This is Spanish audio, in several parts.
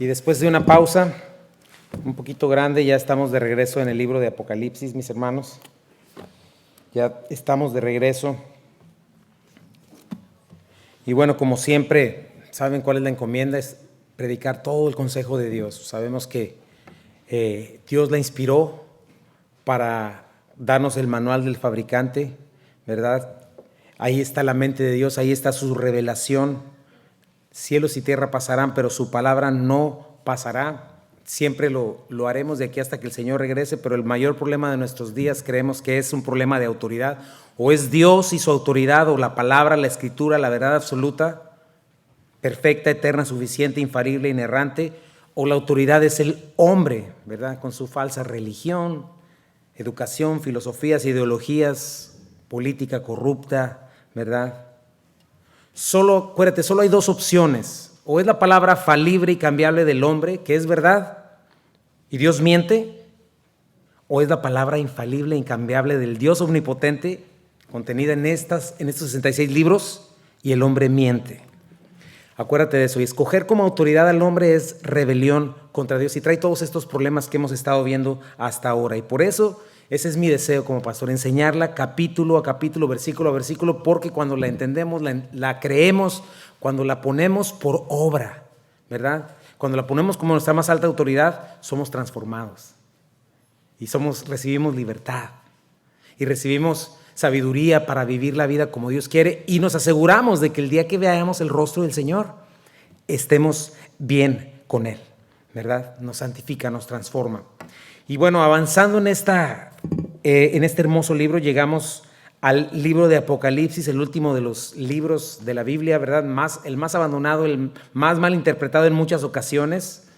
Y después de una pausa un poquito grande, ya estamos de regreso en el libro de Apocalipsis, mis hermanos. Ya estamos de regreso. Y bueno, como siempre, ¿saben cuál es la encomienda? Es predicar todo el consejo de Dios. Sabemos que Dios la inspiró para darnos el manual del fabricante, ¿verdad? Ahí está la mente de Dios, ahí está su revelación. Cielos y tierra pasarán, pero su palabra no pasará. Siempre lo haremos de aquí hasta que el Señor regrese, pero el mayor problema de nuestros días creemos que es un problema de autoridad. O es Dios y su autoridad, o la palabra, la escritura, la verdad absoluta, perfecta, eterna, suficiente, infalible, inerrante, o la autoridad es el hombre, ¿verdad? Con su falsa religión, educación, filosofías, ideologías, política corrupta, ¿verdad? Acuérdate, solo hay dos opciones. O es la palabra falible y cambiable del hombre, que es verdad, y Dios miente, o es la palabra infalible e incambiable del Dios omnipotente, contenida en estos 66 libros, y el hombre miente. Acuérdate de eso. Y escoger como autoridad al hombre es rebelión contra Dios, y trae todos estos problemas que hemos estado viendo hasta ahora. Y por eso, ese es mi deseo como pastor, enseñarla capítulo a capítulo, versículo a versículo, porque cuando la entendemos, la creemos, cuando la ponemos por obra, ¿verdad? Cuando la ponemos como nuestra más alta autoridad, somos transformados. Y recibimos libertad. Y recibimos sabiduría para vivir la vida como Dios quiere. Y nos aseguramos de que el día que veamos el rostro del Señor, estemos bien con Él, ¿verdad? Nos santifica, nos transforma. Y bueno, avanzando en este hermoso libro, llegamos al libro de Apocalipsis, el último de los libros de la Biblia, ¿verdad? El más abandonado, el más mal interpretado en muchas ocasiones.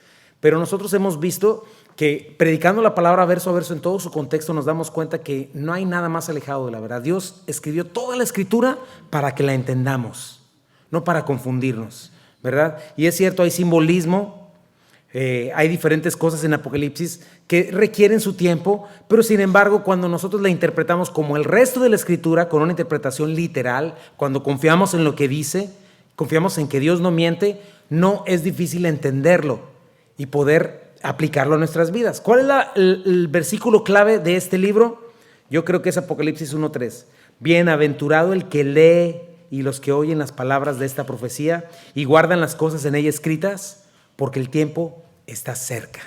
Pero nosotros hemos visto que predicando la palabra verso a verso en todo su contexto nos damos cuenta que no hay nada más alejado de la verdad. Dios escribió toda la escritura para que la entendamos, no para confundirnos, ¿verdad? Y es cierto, hay simbolismo. Hay diferentes cosas en Apocalipsis que requieren su tiempo, pero sin embargo, cuando nosotros la interpretamos como el resto de la Escritura, con una interpretación literal, cuando confiamos en lo que dice, confiamos en que Dios no miente, no es difícil entenderlo y poder aplicarlo a nuestras vidas. ¿Cuál es el versículo clave de este libro? Yo creo que es Apocalipsis 1:3. Bienaventurado el que lee y los que oyen las palabras de esta profecía y guardan las cosas en ella escritas, porque el tiempo está cerca,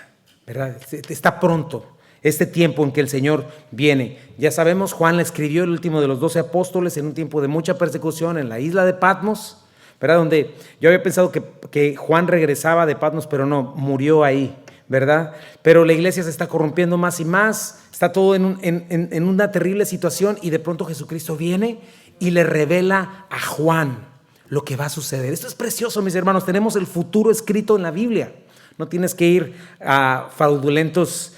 ¿verdad? Está pronto, este tiempo en que el Señor viene. Ya sabemos, Juan le escribió, el último de los 12 apóstoles, en un tiempo de mucha persecución en la isla de Patmos, ¿verdad? Donde yo había pensado que Juan regresaba de Patmos, pero no, murió ahí, ¿verdad? Pero la iglesia se está corrompiendo más y más, está todo en una terrible situación, y de pronto Jesucristo viene y le revela a Juan lo que va a suceder. Esto es precioso, mis hermanos. Tenemos el futuro escrito en la Biblia. No tienes que ir a fraudulentos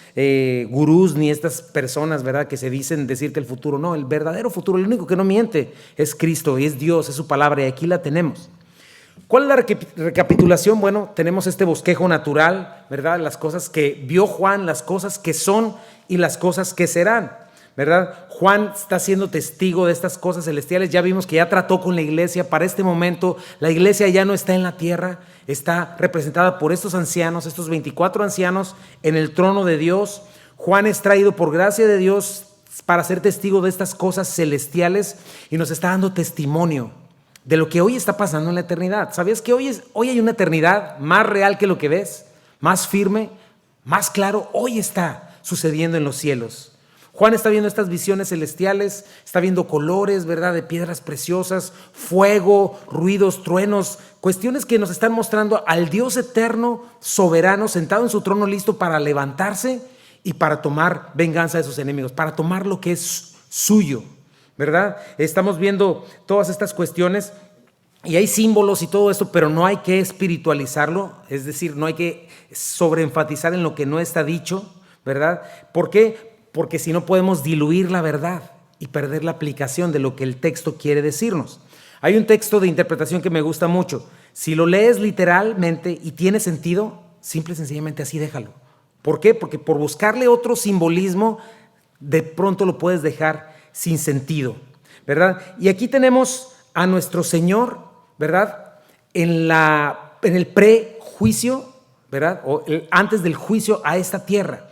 gurús ni estas personas, ¿verdad?, que se dicen decirte el futuro. No, el verdadero futuro, el único que no miente, es Cristo, y es Dios, es su palabra, y aquí la tenemos. ¿Cuál es la recapitulación? Bueno, tenemos este bosquejo natural, ¿verdad? Las cosas que vio Juan, las cosas que son y las cosas que serán, ¿verdad? Juan está siendo testigo de estas cosas celestiales. Ya vimos que ya trató con la iglesia. Para este momento la iglesia ya no está en la tierra, está representada por estos ancianos, estos 24 ancianos en el trono de Dios. Juan es traído por gracia de Dios para ser testigo de estas cosas celestiales y nos está dando testimonio de lo que hoy está pasando en la eternidad. ¿Sabías que hoy hay una eternidad más real que lo que ves? Más firme, más claro. Hoy está sucediendo en los cielos. Juan está viendo estas visiones celestiales, está viendo colores, ¿verdad?, de piedras preciosas, fuego, ruidos, truenos, cuestiones que nos están mostrando al Dios eterno, soberano, sentado en su trono, listo para levantarse y para tomar venganza de sus enemigos, para tomar lo que es suyo, ¿verdad? Estamos viendo todas estas cuestiones y hay símbolos y todo esto, pero no hay que espiritualizarlo, es decir, no hay que sobreenfatizar en lo que no está dicho, ¿verdad? ¿Por qué? Porque si no podemos diluir la verdad y perder la aplicación de lo que el texto quiere decirnos. Hay un texto de interpretación que me gusta mucho. Si lo lees literalmente y tiene sentido, simple y sencillamente así déjalo. ¿Por qué? Porque por buscarle otro simbolismo, de pronto lo puedes dejar sin sentido, ¿verdad? Y aquí tenemos a nuestro Señor, ¿verdad?, en el prejuicio, ¿verdad? Antes del juicio a esta tierra.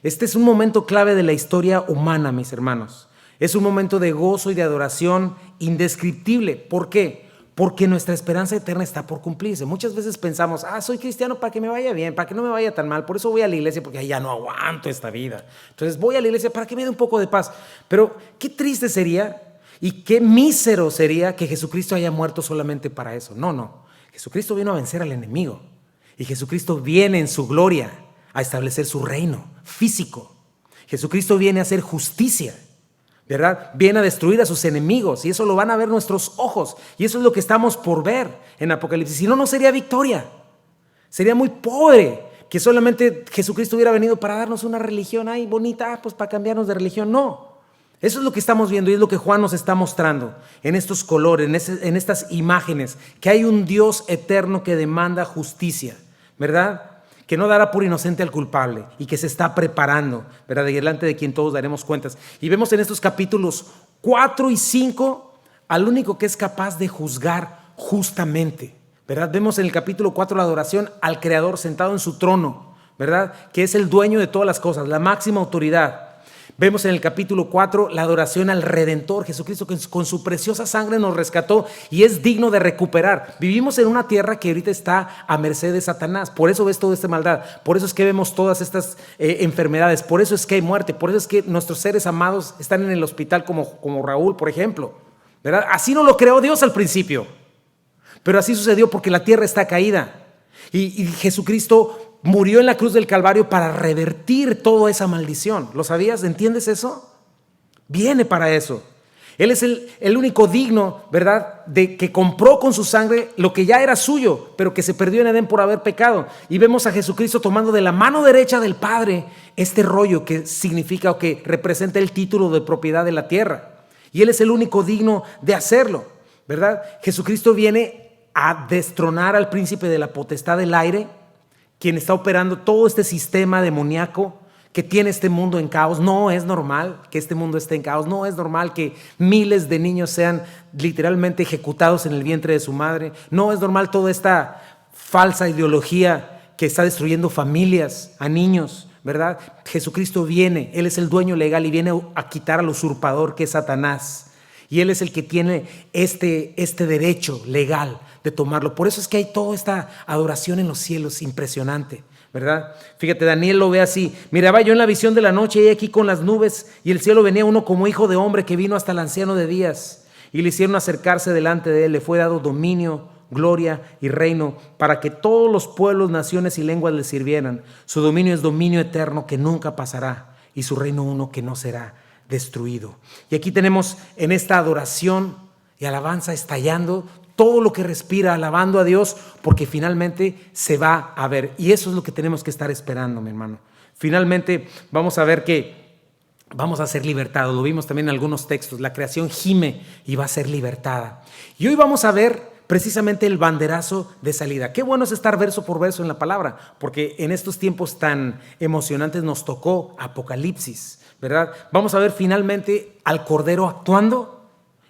Este es un momento clave de la historia humana, mis hermanos. Es un momento de gozo y de adoración indescriptible. ¿Por qué? Porque nuestra esperanza eterna está por cumplirse. Muchas veces pensamos, soy cristiano para que me vaya bien, para que no me vaya tan mal. Por eso voy a la iglesia, porque ya no aguanto esta vida. Entonces voy a la iglesia para que me dé un poco de paz. Pero qué triste sería y qué mísero sería que Jesucristo haya muerto solamente para eso. No. Jesucristo vino a vencer al enemigo. Y Jesucristo viene en su gloria a establecer su reino físico. Jesucristo viene a hacer justicia, ¿verdad? Viene a destruir a sus enemigos y eso lo van a ver nuestros ojos y eso es lo que estamos por ver en Apocalipsis. Si no, no sería victoria. Sería muy pobre que solamente Jesucristo hubiera venido para darnos una religión bonita, pues para cambiarnos de religión. No. Eso es lo que estamos viendo y es lo que Juan nos está mostrando en estos colores, en estas imágenes, que hay un Dios eterno que demanda justicia, ¿verdad? Que no dará por inocente al culpable y que se está preparando, ¿verdad? Delante de quien todos daremos cuentas. Y vemos en estos capítulos 4 y 5 al único que es capaz de juzgar justamente, ¿verdad? Vemos en el capítulo 4 la adoración al Creador sentado en su trono, ¿verdad? Que es el dueño de todas las cosas, la máxima autoridad. Vemos en el capítulo 4 la adoración al Redentor, Jesucristo, que con su preciosa sangre nos rescató y es digno de recuperar. Vivimos en una tierra que ahorita está a merced de Satanás, por eso ves toda esta maldad, por eso es que vemos todas estas enfermedades, por eso es que hay muerte, por eso es que nuestros seres amados están en el hospital como Raúl, por ejemplo, ¿verdad? Así no lo creó Dios al principio, pero así sucedió porque la tierra está caída y Jesucristo murió en la cruz del Calvario para revertir toda esa maldición. ¿Lo sabías? ¿Entiendes eso? Viene para eso. Él es el único digno, ¿verdad?, de que compró con su sangre lo que ya era suyo, pero que se perdió en Edén por haber pecado. Y vemos a Jesucristo tomando de la mano derecha del Padre este rollo que significa o que representa el título de propiedad de la tierra. Y Él es el único digno de hacerlo, ¿verdad? Jesucristo viene a destronar al príncipe de la potestad del aire, quien está operando todo este sistema demoníaco que tiene este mundo en caos. No es normal que este mundo esté en caos. No es normal que miles de niños sean literalmente ejecutados en el vientre de su madre. No es normal toda esta falsa ideología que está destruyendo familias, a niños, ¿verdad? Jesucristo viene, Él es el dueño legal y viene a quitar al usurpador que es Satanás. Y Él es el que tiene este derecho legal de tomarlo. Por eso es que hay toda esta adoración en los cielos impresionante, ¿verdad? Fíjate, Daniel lo ve así: miraba yo en la visión de la noche y aquí con las nubes, y el cielo venía uno como hijo de hombre que vino hasta el anciano de días, y le hicieron acercarse delante de él. Le fue dado dominio, gloria y reino para que todos los pueblos, naciones y lenguas le sirvieran. Su dominio es dominio eterno que nunca pasará, y su reino uno que no será destruido. Y aquí tenemos en esta adoración y alabanza estallando todo lo que respira, alabando a Dios, porque finalmente se va a ver. Y eso es lo que tenemos que estar esperando, mi hermano. Finalmente vamos a ver que vamos a ser libertados. Lo vimos también en algunos textos. La creación gime y va a ser libertada. Y hoy vamos a ver precisamente el banderazo de salida. Qué bueno es estar verso por verso en la palabra, porque en estos tiempos tan emocionantes nos tocó Apocalipsis, ¿verdad? Vamos a ver finalmente al Cordero actuando,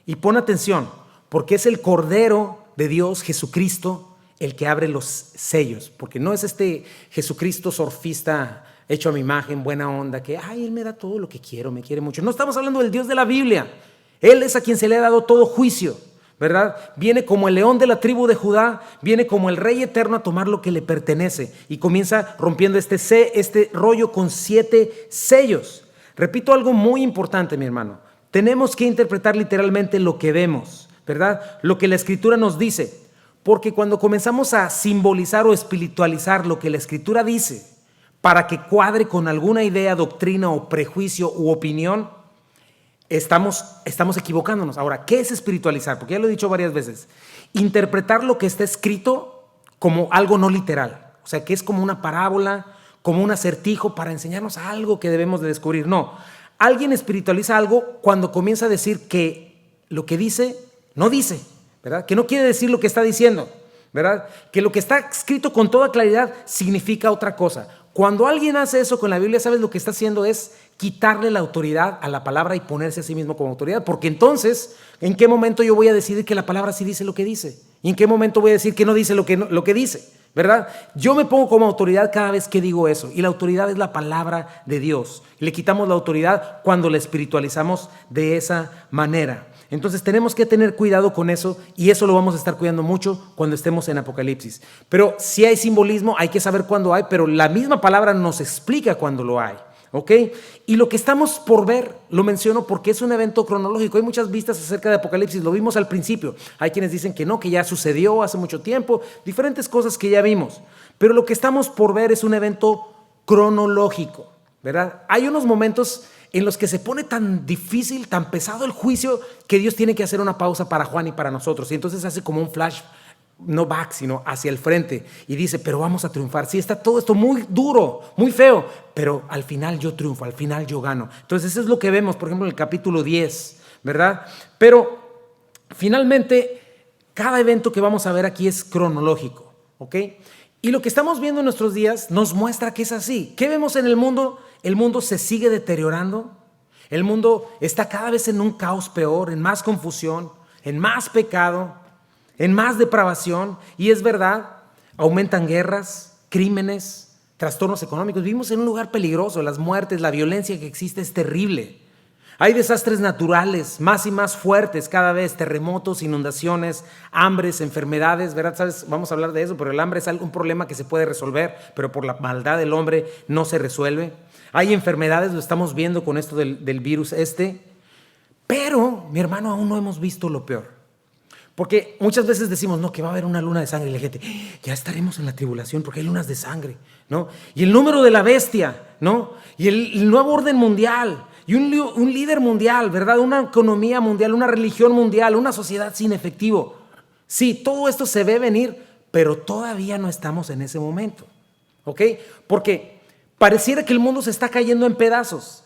y pon atención, porque es el Cordero de Dios, Jesucristo, el que abre los sellos, porque no es este Jesucristo surfista hecho a mi imagen, buena onda, que Él me da todo lo que quiero, me quiere mucho. No estamos hablando del Dios de la Biblia. Él es a quien se le ha dado todo juicio, ¿verdad? Viene como el león de la tribu de Judá, viene como el Rey eterno a tomar lo que le pertenece, y comienza rompiendo este rollo con 7 sellos. Repito algo muy importante, mi hermano. Tenemos que interpretar literalmente lo que vemos, ¿verdad? Lo que la Escritura nos dice. Porque cuando comenzamos a simbolizar o espiritualizar lo que la Escritura dice para que cuadre con alguna idea, doctrina o prejuicio u opinión, estamos equivocándonos. Ahora, ¿qué es espiritualizar? Porque ya lo he dicho varias veces. Interpretar lo que está escrito como algo no literal. O sea, que es como una parábola, como un acertijo para enseñarnos algo que debemos de descubrir. No, alguien espiritualiza algo cuando comienza a decir que lo que dice, no dice, ¿verdad? Que no quiere decir lo que está diciendo, ¿verdad? Que lo que está escrito con toda claridad significa otra cosa. Cuando alguien hace eso con la Biblia, ¿sabes lo que está haciendo? Es quitarle la autoridad a la palabra y ponerse a sí mismo como autoridad. Porque entonces, ¿en qué momento yo voy a decidir que la palabra sí dice lo que dice? ¿Y en qué momento voy a decir que no dice lo que dice? ¿Verdad? Yo me pongo como autoridad cada vez que digo eso. Y la autoridad es la palabra de Dios. Le quitamos la autoridad cuando la espiritualizamos de esa manera. Entonces tenemos que tener cuidado con eso, y eso lo vamos a estar cuidando mucho cuando estemos en Apocalipsis. Pero si hay simbolismo, hay que saber cuándo hay, pero la misma palabra nos explica cuándo lo hay. ¿Ok? Y lo que estamos por ver, lo menciono porque es un evento cronológico. Hay muchas vistas acerca de Apocalipsis, lo vimos al principio. Hay quienes dicen que no, que ya sucedió hace mucho tiempo, diferentes cosas que ya vimos. Pero lo que estamos por ver es un evento cronológico, ¿verdad? Hay unos momentos en los que se pone tan difícil, tan pesado el juicio, que Dios tiene que hacer una pausa para Juan y para nosotros. Y entonces hace como un flash, no back, sino hacia el frente. Y dice, pero vamos a triunfar. Sí, está todo esto muy duro, muy feo, pero al final yo triunfo, al final yo gano. Entonces eso es lo que vemos, por ejemplo, en el capítulo 10, ¿verdad? Pero finalmente, cada evento que vamos a ver aquí es cronológico, ¿ok? Y lo que estamos viendo en nuestros días nos muestra que es así. ¿Qué vemos en el mundo? El mundo se sigue deteriorando. El mundo está cada vez en un caos peor, en más confusión, en más pecado, en más depravación. Y es verdad, aumentan guerras, crímenes, trastornos económicos. Vivimos en un lugar peligroso. Las muertes, la violencia que existe es terrible. Hay desastres naturales más y más fuertes cada vez, terremotos, inundaciones, hambres, enfermedades, ¿verdad? ¿Sabes? Vamos a hablar de eso, pero el hambre es un problema que se puede resolver, pero por la maldad del hombre no se resuelve. Hay enfermedades, lo estamos viendo con esto del virus pero, mi hermano, aún no hemos visto lo peor. Porque muchas veces decimos, no, que va a haber una luna de sangre, y la gente, ya estaremos en la tribulación porque hay lunas de sangre, ¿no? Y el número de la bestia, ¿no? Y el nuevo orden mundial. Y un líder mundial, ¿verdad? Una economía mundial, una religión mundial, una sociedad sin efectivo. Sí, todo esto se ve venir, pero todavía no estamos en ese momento, ¿ok? Porque pareciera que el mundo se está cayendo en pedazos.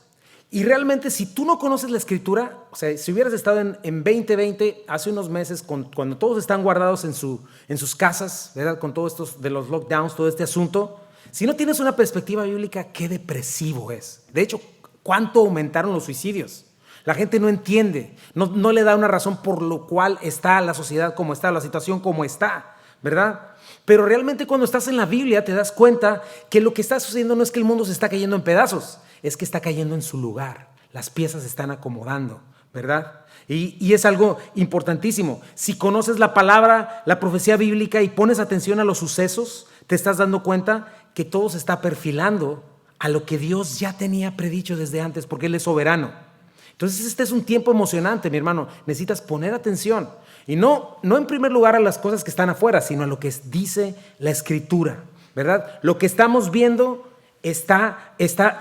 Y realmente, si tú no conoces la Escritura, o sea, si hubieras estado en 2020, hace unos meses, cuando todos están guardados en sus casas, ¿verdad? Con todo esto de los lockdowns, todo este asunto, si no tienes una perspectiva bíblica, qué depresivo es. De hecho, ¿cuánto aumentaron los suicidios? La gente no entiende, no le da una razón por lo cual está la sociedad como está, la situación como está, ¿verdad? Pero realmente cuando estás en la Biblia te das cuenta que lo que está sucediendo no es que el mundo se está cayendo en pedazos, es que está cayendo en su lugar, las piezas se están acomodando, ¿verdad? Y es algo importantísimo. Si conoces la palabra, la profecía bíblica y pones atención a los sucesos, te estás dando cuenta que todo se está perfilando a lo que Dios ya tenía predicho desde antes, porque Él es soberano. Entonces este es un tiempo emocionante, mi hermano. Necesitas poner atención. Y no en primer lugar a las cosas que están afuera, sino a lo que dice la Escritura, ¿verdad? Lo que estamos viendo está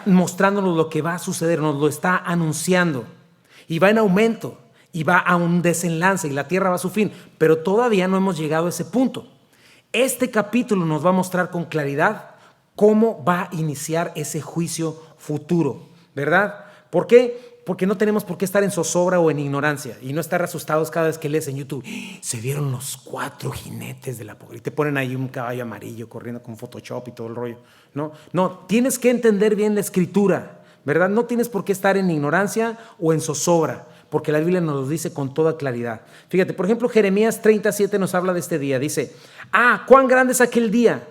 mostrándonos lo que va a suceder, nos lo está anunciando. Y va en aumento, y va a un desenlace, y la tierra va a su fin. Pero todavía no hemos llegado a ese punto. Este capítulo nos va a mostrar con claridad cómo va a iniciar ese juicio futuro, ¿verdad? ¿Por qué? Porque no tenemos por qué estar en zozobra o en ignorancia y no estar asustados cada vez que lees en YouTube. Se vieron los 4 jinetes del Apocalipsis y te ponen ahí un caballo amarillo corriendo con Photoshop y todo el rollo. No, tienes que entender bien la Escritura, ¿verdad? No tienes por qué estar en ignorancia o en zozobra, porque la Biblia nos lo dice con toda claridad. Fíjate, por ejemplo, Jeremías 37 nos habla de este día. Dice, cuán grande es aquel día,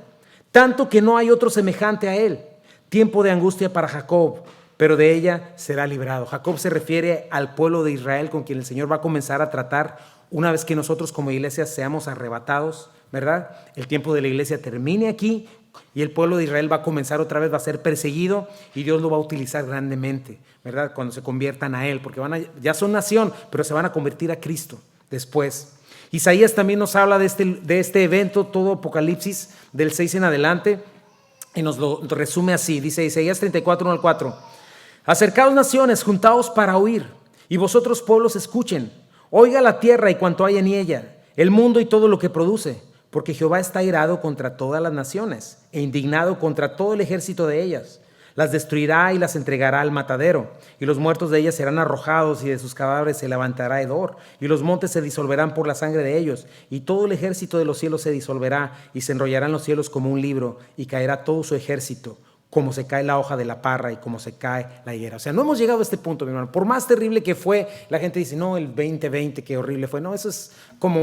tanto que no hay otro semejante a él. Tiempo de angustia para Jacob, pero de ella será librado. Jacob se refiere al pueblo de Israel con quien el Señor va a comenzar a tratar una vez que nosotros como iglesia seamos arrebatados, ¿verdad? El tiempo de la iglesia termine aquí y el pueblo de Israel va a comenzar otra vez, va a ser perseguido y Dios lo va a utilizar grandemente, ¿verdad? Cuando se conviertan a Él, porque ya son nación, pero se van a convertir a Cristo después. Isaías también nos habla de este evento, todo Apocalipsis del 6 en adelante, y nos lo resume así. Dice Isaías 34, 1 al 4. Acercaos naciones, juntaos para oír, y vosotros pueblos escuchen. Oiga la tierra y cuanto hay en ella, el mundo y todo lo que produce, porque Jehová está airado contra todas las naciones e indignado contra todo el ejército de ellas. Las destruirá y las entregará al matadero, y los muertos de ellas serán arrojados, y de sus cadáveres se levantará hedor, y los montes se disolverán por la sangre de ellos, y todo el ejército de los cielos se disolverá, y se enrollarán los cielos como un libro, y caerá todo su ejército, como se cae la hoja de la parra y como se cae la higuera. O sea, no hemos llegado a este punto, mi hermano. Por más terrible que fue, la gente dice, no, el 2020, qué horrible fue. No, eso es como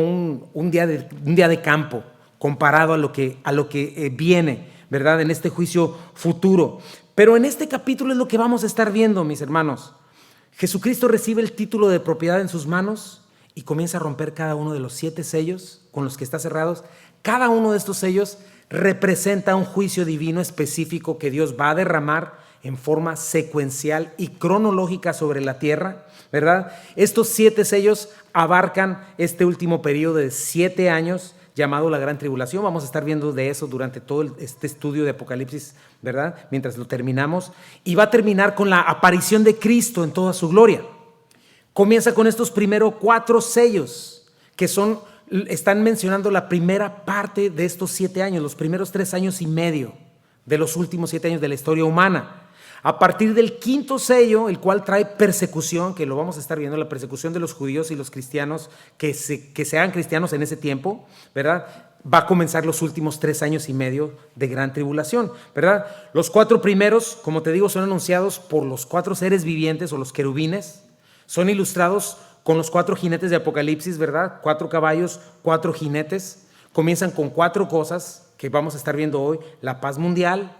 un día de campo comparado a lo que viene, ¿verdad? En este juicio futuro. Pero en este capítulo es lo que vamos a estar viendo, mis hermanos. Jesucristo recibe el título de propiedad en sus manos y comienza a romper cada uno de los 7 sellos con los que está cerrados. Cada uno de estos sellos representa un juicio divino específico que Dios va a derramar en forma secuencial y cronológica sobre la tierra, ¿verdad? Estos 7 sellos abarcan este último periodo de 7 años llamado la Gran Tribulación. Vamos a estar viendo de eso durante todo este estudio de Apocalipsis, ¿verdad? Mientras lo terminamos. Y va a terminar con la aparición de Cristo en toda su gloria. Comienza con estos primeros 4 sellos que están mencionando la primera parte de estos 7 años, los primeros 3 años y medio de los últimos 7 años de la historia humana. A partir del 5º sello, el cual trae persecución, que lo vamos a estar viendo, la persecución de los judíos y los cristianos que sean cristianos en ese tiempo, ¿verdad? Va a comenzar los últimos 3 años y medio de gran tribulación, ¿verdad? Los 4 primeros, como te digo, son anunciados por los 4 seres vivientes o los querubines, son ilustrados con los 4 jinetes de Apocalipsis, ¿verdad? 4 caballos, 4 jinetes, comienzan con 4 cosas que vamos a estar viendo hoy: la paz mundial,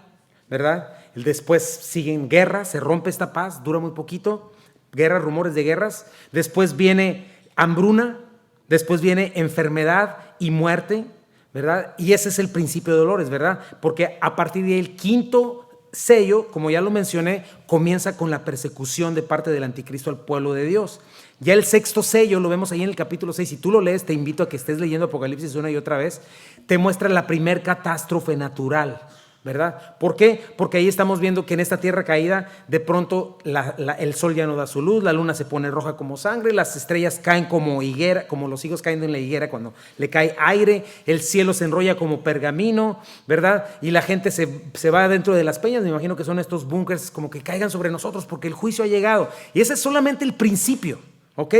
¿verdad? Después siguen guerras, se rompe esta paz, dura muy poquito, guerras, rumores de guerras. Después viene hambruna, después viene enfermedad y muerte, ¿verdad? Y ese es el principio de dolores, ¿verdad? Porque a partir del 5º sello, como ya lo mencioné, comienza con la persecución de parte del anticristo al pueblo de Dios. Ya el 6º sello lo vemos ahí en el capítulo 6. Si tú lo lees, te invito a que estés leyendo Apocalipsis una y otra vez. Te muestra la primer catástrofe natural, ¿verdad? ¿Por qué? Porque ahí estamos viendo que en esta tierra caída, de pronto el sol ya no da su luz, la luna se pone roja como sangre, las estrellas caen como higuera, como los higos caen en la higuera cuando le cae aire, el cielo se enrolla como pergamino, ¿verdad? Y la gente se va dentro de las peñas. Me imagino que son estos búnkers como que caigan sobre nosotros porque el juicio ha llegado. Y ese es solamente el principio, ¿ok?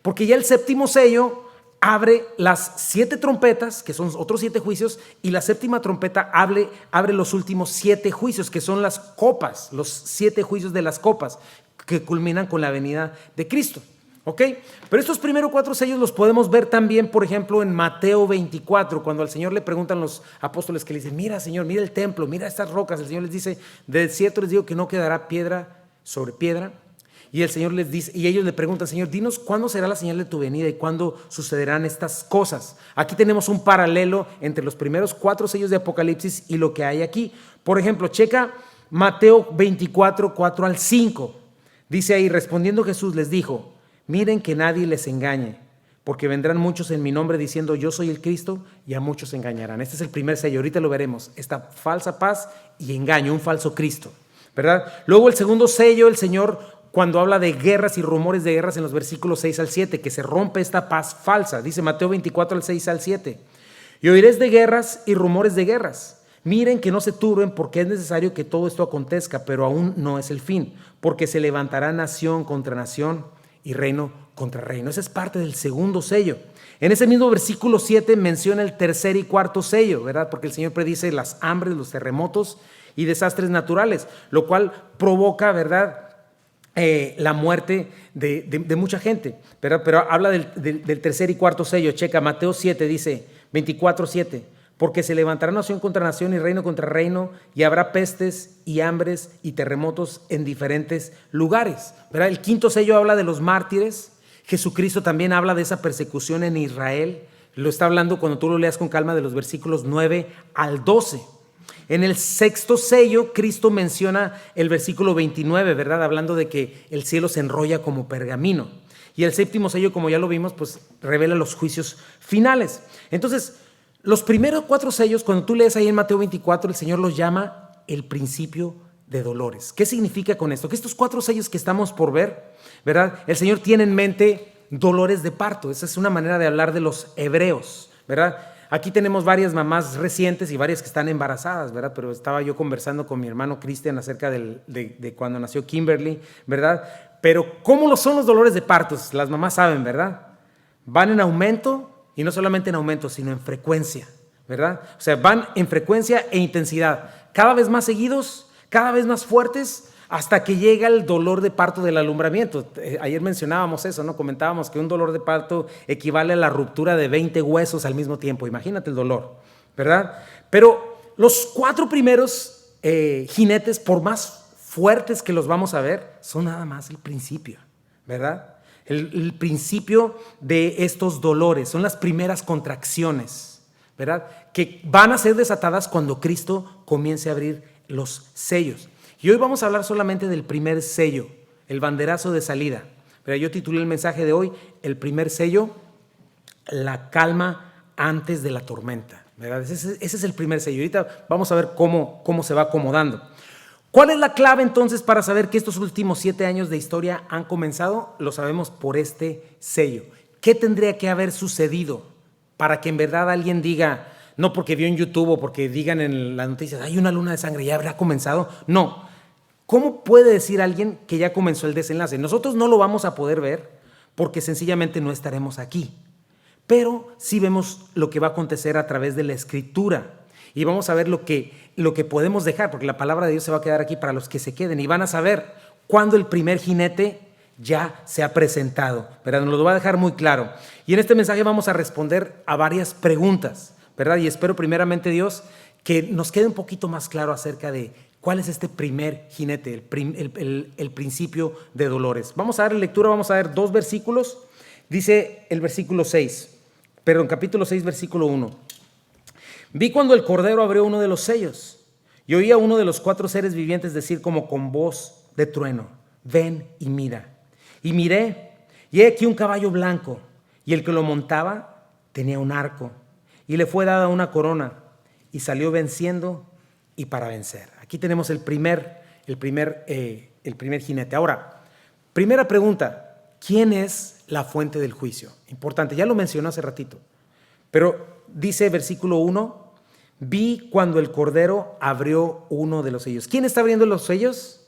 Porque ya el 7º sello abre las 7 trompetas, que son otros 7 juicios, y la 7ª trompeta abre los últimos 7 juicios, que son las copas, los 7 juicios de las copas, que culminan con la venida de Cristo. ¿Ok? Pero estos primeros 4 sellos los podemos ver también, por ejemplo, en Mateo 24, cuando al Señor le preguntan los apóstoles, que le dicen, mira, Señor, mira el templo, mira estas rocas. El Señor les dice, de cierto les digo que no quedará piedra sobre piedra. Y el Señor les dice, y ellos le preguntan, Señor, dinos cuándo será la señal de tu venida y cuándo sucederán estas cosas. Aquí tenemos un paralelo entre los primeros 4 sellos de Apocalipsis y lo que hay aquí. Por ejemplo, checa Mateo 24, 4 al 5. Dice ahí, respondiendo Jesús les dijo, miren que nadie les engañe, porque vendrán muchos en mi nombre diciendo yo soy el Cristo, y a muchos engañarán. Este es el primer sello, ahorita lo veremos, esta falsa paz y engaño, un falso Cristo, ¿verdad? Luego el 2º sello, el Señor, cuando habla de guerras y rumores de guerras en los versículos 6 al 7, que se rompe esta paz falsa. Dice Mateo 24, al 6 al 7. Y oiréis de guerras y rumores de guerras. Miren que no se turben, porque es necesario que todo esto acontezca, pero aún no es el fin, porque se levantará nación contra nación y reino contra reino. Esa es parte del 2º sello. En ese mismo versículo 7 menciona el 3er y 4º sello, ¿verdad? Porque el Señor predice las hambres, los terremotos y desastres naturales, lo cual provoca, ¿verdad?, la muerte de mucha gente, pero habla del 3er y 4º sello. Checa, Mateo 7 dice, 24:7, porque se levantará nación contra nación y reino contra reino, y habrá pestes y hambres y terremotos en diferentes lugares, ¿verdad? El 5º sello habla de los mártires. Jesucristo también habla de esa persecución en Israel. Lo está hablando cuando tú lo leas con calma de los versículos 9 al 12. En el 6º sello, Cristo menciona el versículo 29, ¿verdad? Hablando de que el cielo se enrolla como pergamino. Y el 7º sello, como ya lo vimos, pues revela los juicios finales. Entonces, los primeros 4 sellos, cuando tú lees ahí en Mateo 24, el Señor los llama el principio de dolores. ¿Qué significa con esto? Que estos 4 sellos que estamos por ver, ¿verdad? El Señor tiene en mente dolores de parto. Esa es una manera de hablar de los hebreos, ¿verdad? Aquí tenemos varias mamás recientes y varias que están embarazadas, ¿verdad? Pero estaba yo conversando con mi hermano Cristian acerca de cuando nació Kimberly, ¿verdad? Pero ¿cómo son los dolores de partos? Las mamás saben, ¿verdad? Van en aumento, y no solamente en aumento, sino en frecuencia, ¿verdad? O sea, van en frecuencia e intensidad, cada vez más seguidos, cada vez más fuertes, hasta que llega el dolor de parto del alumbramiento. Ayer mencionábamos eso, ¿no? Comentábamos que un dolor de parto equivale a la ruptura de 20 huesos al mismo tiempo. Imagínate el dolor, ¿verdad? Pero los 4 primeros jinetes, por más fuertes que los vamos a ver, son nada más el principio, ¿verdad? El principio de estos dolores, son las primeras contracciones, ¿verdad? Que van a ser desatadas cuando Cristo comience a abrir los sellos. Y hoy vamos a hablar solamente del primer sello, el banderazo de salida. Pero yo titulé el mensaje de hoy, el primer sello, la calma antes de la tormenta, ¿verdad? Ese es el primer sello. Ahorita vamos a ver cómo se va acomodando. ¿Cuál es la clave entonces para saber que estos últimos 7 años de historia han comenzado? Lo sabemos por este sello. ¿Qué tendría que haber sucedido para que en verdad alguien diga, no porque vio en YouTube o porque digan en las noticias, hay una luna de sangre, ya habrá comenzado? No. ¿Cómo puede decir alguien que ya comenzó el desenlace? Nosotros no lo vamos a poder ver porque sencillamente no estaremos aquí. Pero sí vemos lo que va a acontecer a través de la Escritura. Y vamos a ver lo que podemos dejar, porque la palabra de Dios se va a quedar aquí para los que se queden. Y van a saber cuándo el primer jinete ya se ha presentado, ¿verdad? Nos lo va a dejar muy claro. Y en este mensaje vamos a responder a varias preguntas, ¿verdad? Y espero primeramente, Dios, que nos quede un poquito más claro acerca de cuál es este primer jinete, el principio de dolores. Vamos a dar lectura, vamos a ver 2 versículos. Dice el versículo 6, perdón, capítulo 6, versículo 1. Vi cuando el Cordero abrió uno de los sellos y oí a uno de los 4 seres vivientes decir como con voz de trueno, ven y mira. Y miré, y he aquí un caballo blanco, y el que lo montaba tenía un arco, y le fue dada una corona, y salió venciendo y para vencer. Aquí tenemos el primer jinete. Ahora, primera pregunta, ¿quién es la fuente del juicio? Importante, ya lo mencioné hace ratito, pero dice versículo 1, vi cuando el Cordero abrió uno de los sellos. ¿Quién está abriendo los sellos?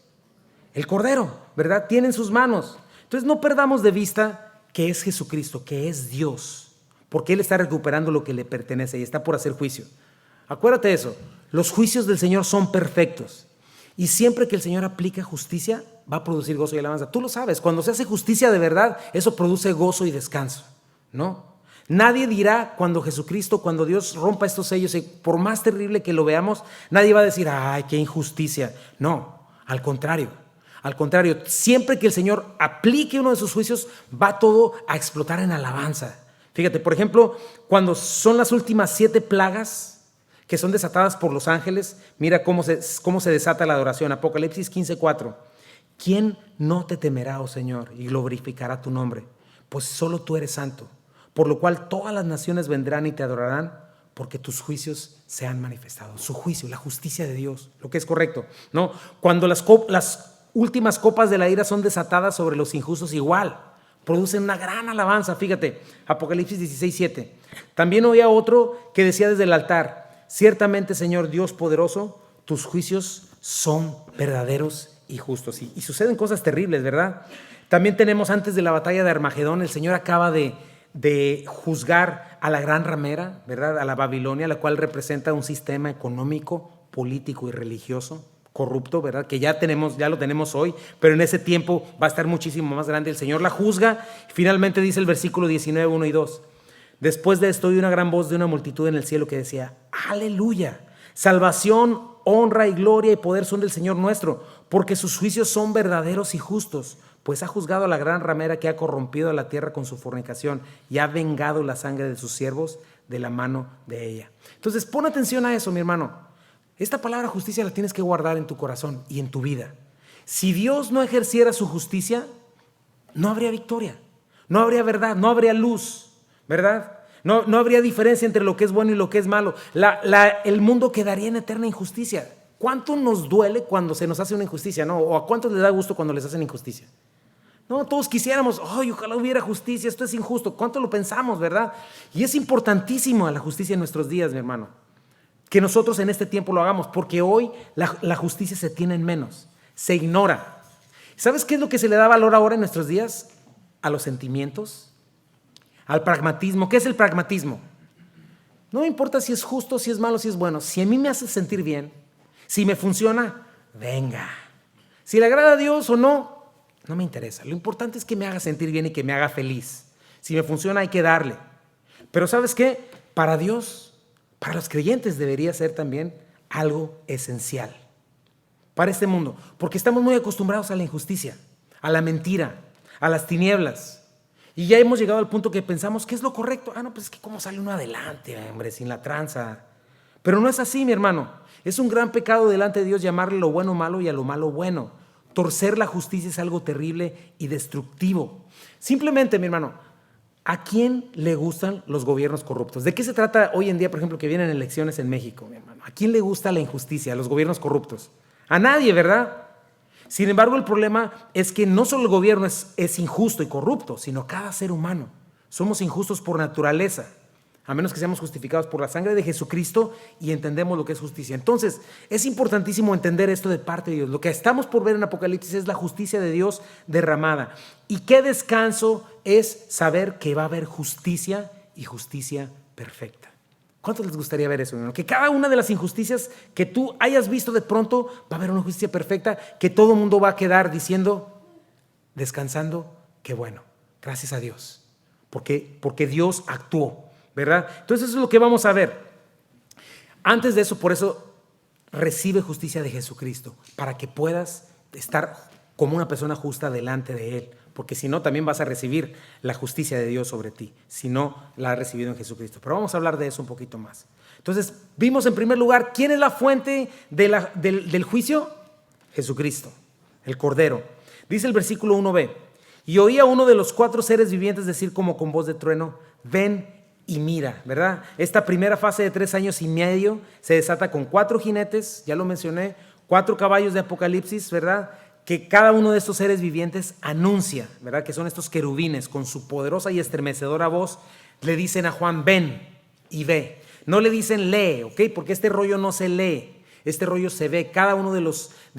El Cordero, ¿verdad? Tiene en sus manos. Entonces no perdamos de vista que es Jesucristo, que es Dios, porque Él está recuperando lo que le pertenece y está por hacer juicio. Acuérdate de eso, los juicios del Señor son perfectos y siempre que el Señor aplica justicia va a producir gozo y alabanza. Tú lo sabes, cuando se hace justicia de verdad, eso produce gozo y descanso, ¿no? Nadie dirá cuando Jesucristo, cuando Dios rompa estos sellos, y por más terrible que lo veamos, nadie va a decir, ay, qué injusticia. No, al contrario, siempre que el Señor aplique uno de sus juicios, va todo a explotar en alabanza. Fíjate, por ejemplo, cuando son las últimas 7 plagas que son desatadas por los ángeles, mira cómo se desata la adoración. Apocalipsis 15:4. ¿Quién no te temerá, oh Señor, y glorificará tu nombre? Pues solo tú eres santo. Por lo cual todas las naciones vendrán y te adorarán, porque tus juicios se han manifestado. Su juicio, la justicia de Dios, lo que es correcto, ¿no? Cuando las últimas copas de la ira son desatadas sobre los injustos, igual, producen una gran alabanza. Fíjate, Apocalipsis 16:7. También oía otro que decía desde el altar, ciertamente, Señor Dios poderoso, tus juicios son verdaderos y justos. Y suceden cosas terribles, ¿verdad? También tenemos antes de la batalla de Armagedón, el Señor acaba de juzgar a la gran ramera, ¿verdad? A la Babilonia, la cual representa un sistema económico, político y religioso corrupto, ¿verdad? Que ya lo tenemos hoy, pero en ese tiempo va a estar muchísimo más grande. El Señor la juzga. Finalmente dice el versículo 19, 1 y 2. Después de esto oí una gran voz de una multitud en el cielo que decía, aleluya, salvación, honra y gloria y poder son del Señor nuestro, porque sus juicios son verdaderos y justos, pues ha juzgado a la gran ramera que ha corrompido a la tierra con su fornicación y ha vengado la sangre de sus siervos de la mano de ella. Entonces pon atención a eso, mi hermano. Esta palabra justicia la tienes que guardar en tu corazón y en tu vida. Si Dios no ejerciera su justicia, no habría victoria, no habría verdad, no habría luz, ¿verdad? No habría diferencia entre lo que es bueno y lo que es malo. El mundo quedaría en eterna injusticia. ¿Cuánto nos duele cuando se nos hace una injusticia? ¿No? ¿O a cuántos les da gusto cuando les hacen injusticia? No, todos quisiéramos, ay, ojalá hubiera justicia, esto es injusto. ¿Cuánto lo pensamos, verdad? Y es importantísimo la justicia en nuestros días, mi hermano. Que nosotros en este tiempo lo hagamos, porque hoy la justicia se tiene en menos, se ignora. ¿Sabes qué es lo que se le da valor ahora en nuestros días? A los sentimientos, al pragmatismo. ¿Qué es el pragmatismo? No me importa si es justo, si es malo, si es bueno. Si a mí me hace sentir bien, si me funciona, venga. Si le agrada a Dios o no, no me interesa. Lo importante es que me haga sentir bien y que me haga feliz. Si me funciona, hay que darle. Pero ¿sabes qué? Para Dios, para los creyentes debería ser también algo esencial para este mundo, porque estamos muy acostumbrados a la injusticia, a la mentira, a las tinieblas, y ya hemos llegado al punto que pensamos ¿qué es lo correcto? No, pues es que cómo sale uno adelante, hombre, sin la tranza. Pero no es así, mi hermano. Es un gran pecado delante de Dios llamarle lo bueno malo y a lo malo bueno. Torcer la justicia es algo terrible y destructivo. Simplemente, mi hermano, ¿a quién le gustan los gobiernos corruptos? ¿De qué se trata hoy en día, por ejemplo, que vienen elecciones en México, mi hermano? ¿A quién le gusta la injusticia, los gobiernos corruptos? A nadie, ¿verdad? Sin embargo, el problema es que no solo el gobierno es injusto y corrupto, sino cada ser humano. Somos injustos por naturaleza, a menos que seamos justificados por la sangre de Jesucristo y entendemos lo que es justicia. Entonces, es importantísimo entender esto de parte de Dios. Lo que estamos por ver en Apocalipsis es la justicia de Dios derramada. Y qué descanso es saber que va a haber justicia y justicia perfecta. ¿Cuántos les gustaría ver eso, hermano? Que cada una de las injusticias que tú hayas visto de pronto va a haber una justicia perfecta, que todo el mundo va a quedar diciendo, descansando, qué bueno, gracias a Dios, porque Dios actuó, ¿verdad? Entonces eso es lo que vamos a ver. Antes de eso, por eso, recibe justicia de Jesucristo, para que puedas estar como una persona justa delante de Él. Porque si no, también vas a recibir la justicia de Dios sobre ti, si no la has recibido en Jesucristo. Pero vamos a hablar de eso un poquito más. Entonces, vimos en primer lugar, ¿quién es la fuente del juicio? Jesucristo, el Cordero. Dice el versículo 1b, y oí a uno de los 4 seres vivientes decir como con voz de trueno, ven y mira, ¿verdad? Esta primera fase de 3 años y medio se desata con 4 jinetes, ya lo mencioné, 4 caballos de Apocalipsis, ¿verdad? Que cada uno de estos seres vivientes anuncia, ¿verdad? Que son estos querubines con su poderosa y estremecedora voz, le dicen a Juan, ven y ve. No le dicen lee, ¿ok? Porque este rollo no se lee, este rollo se ve. Cada uno de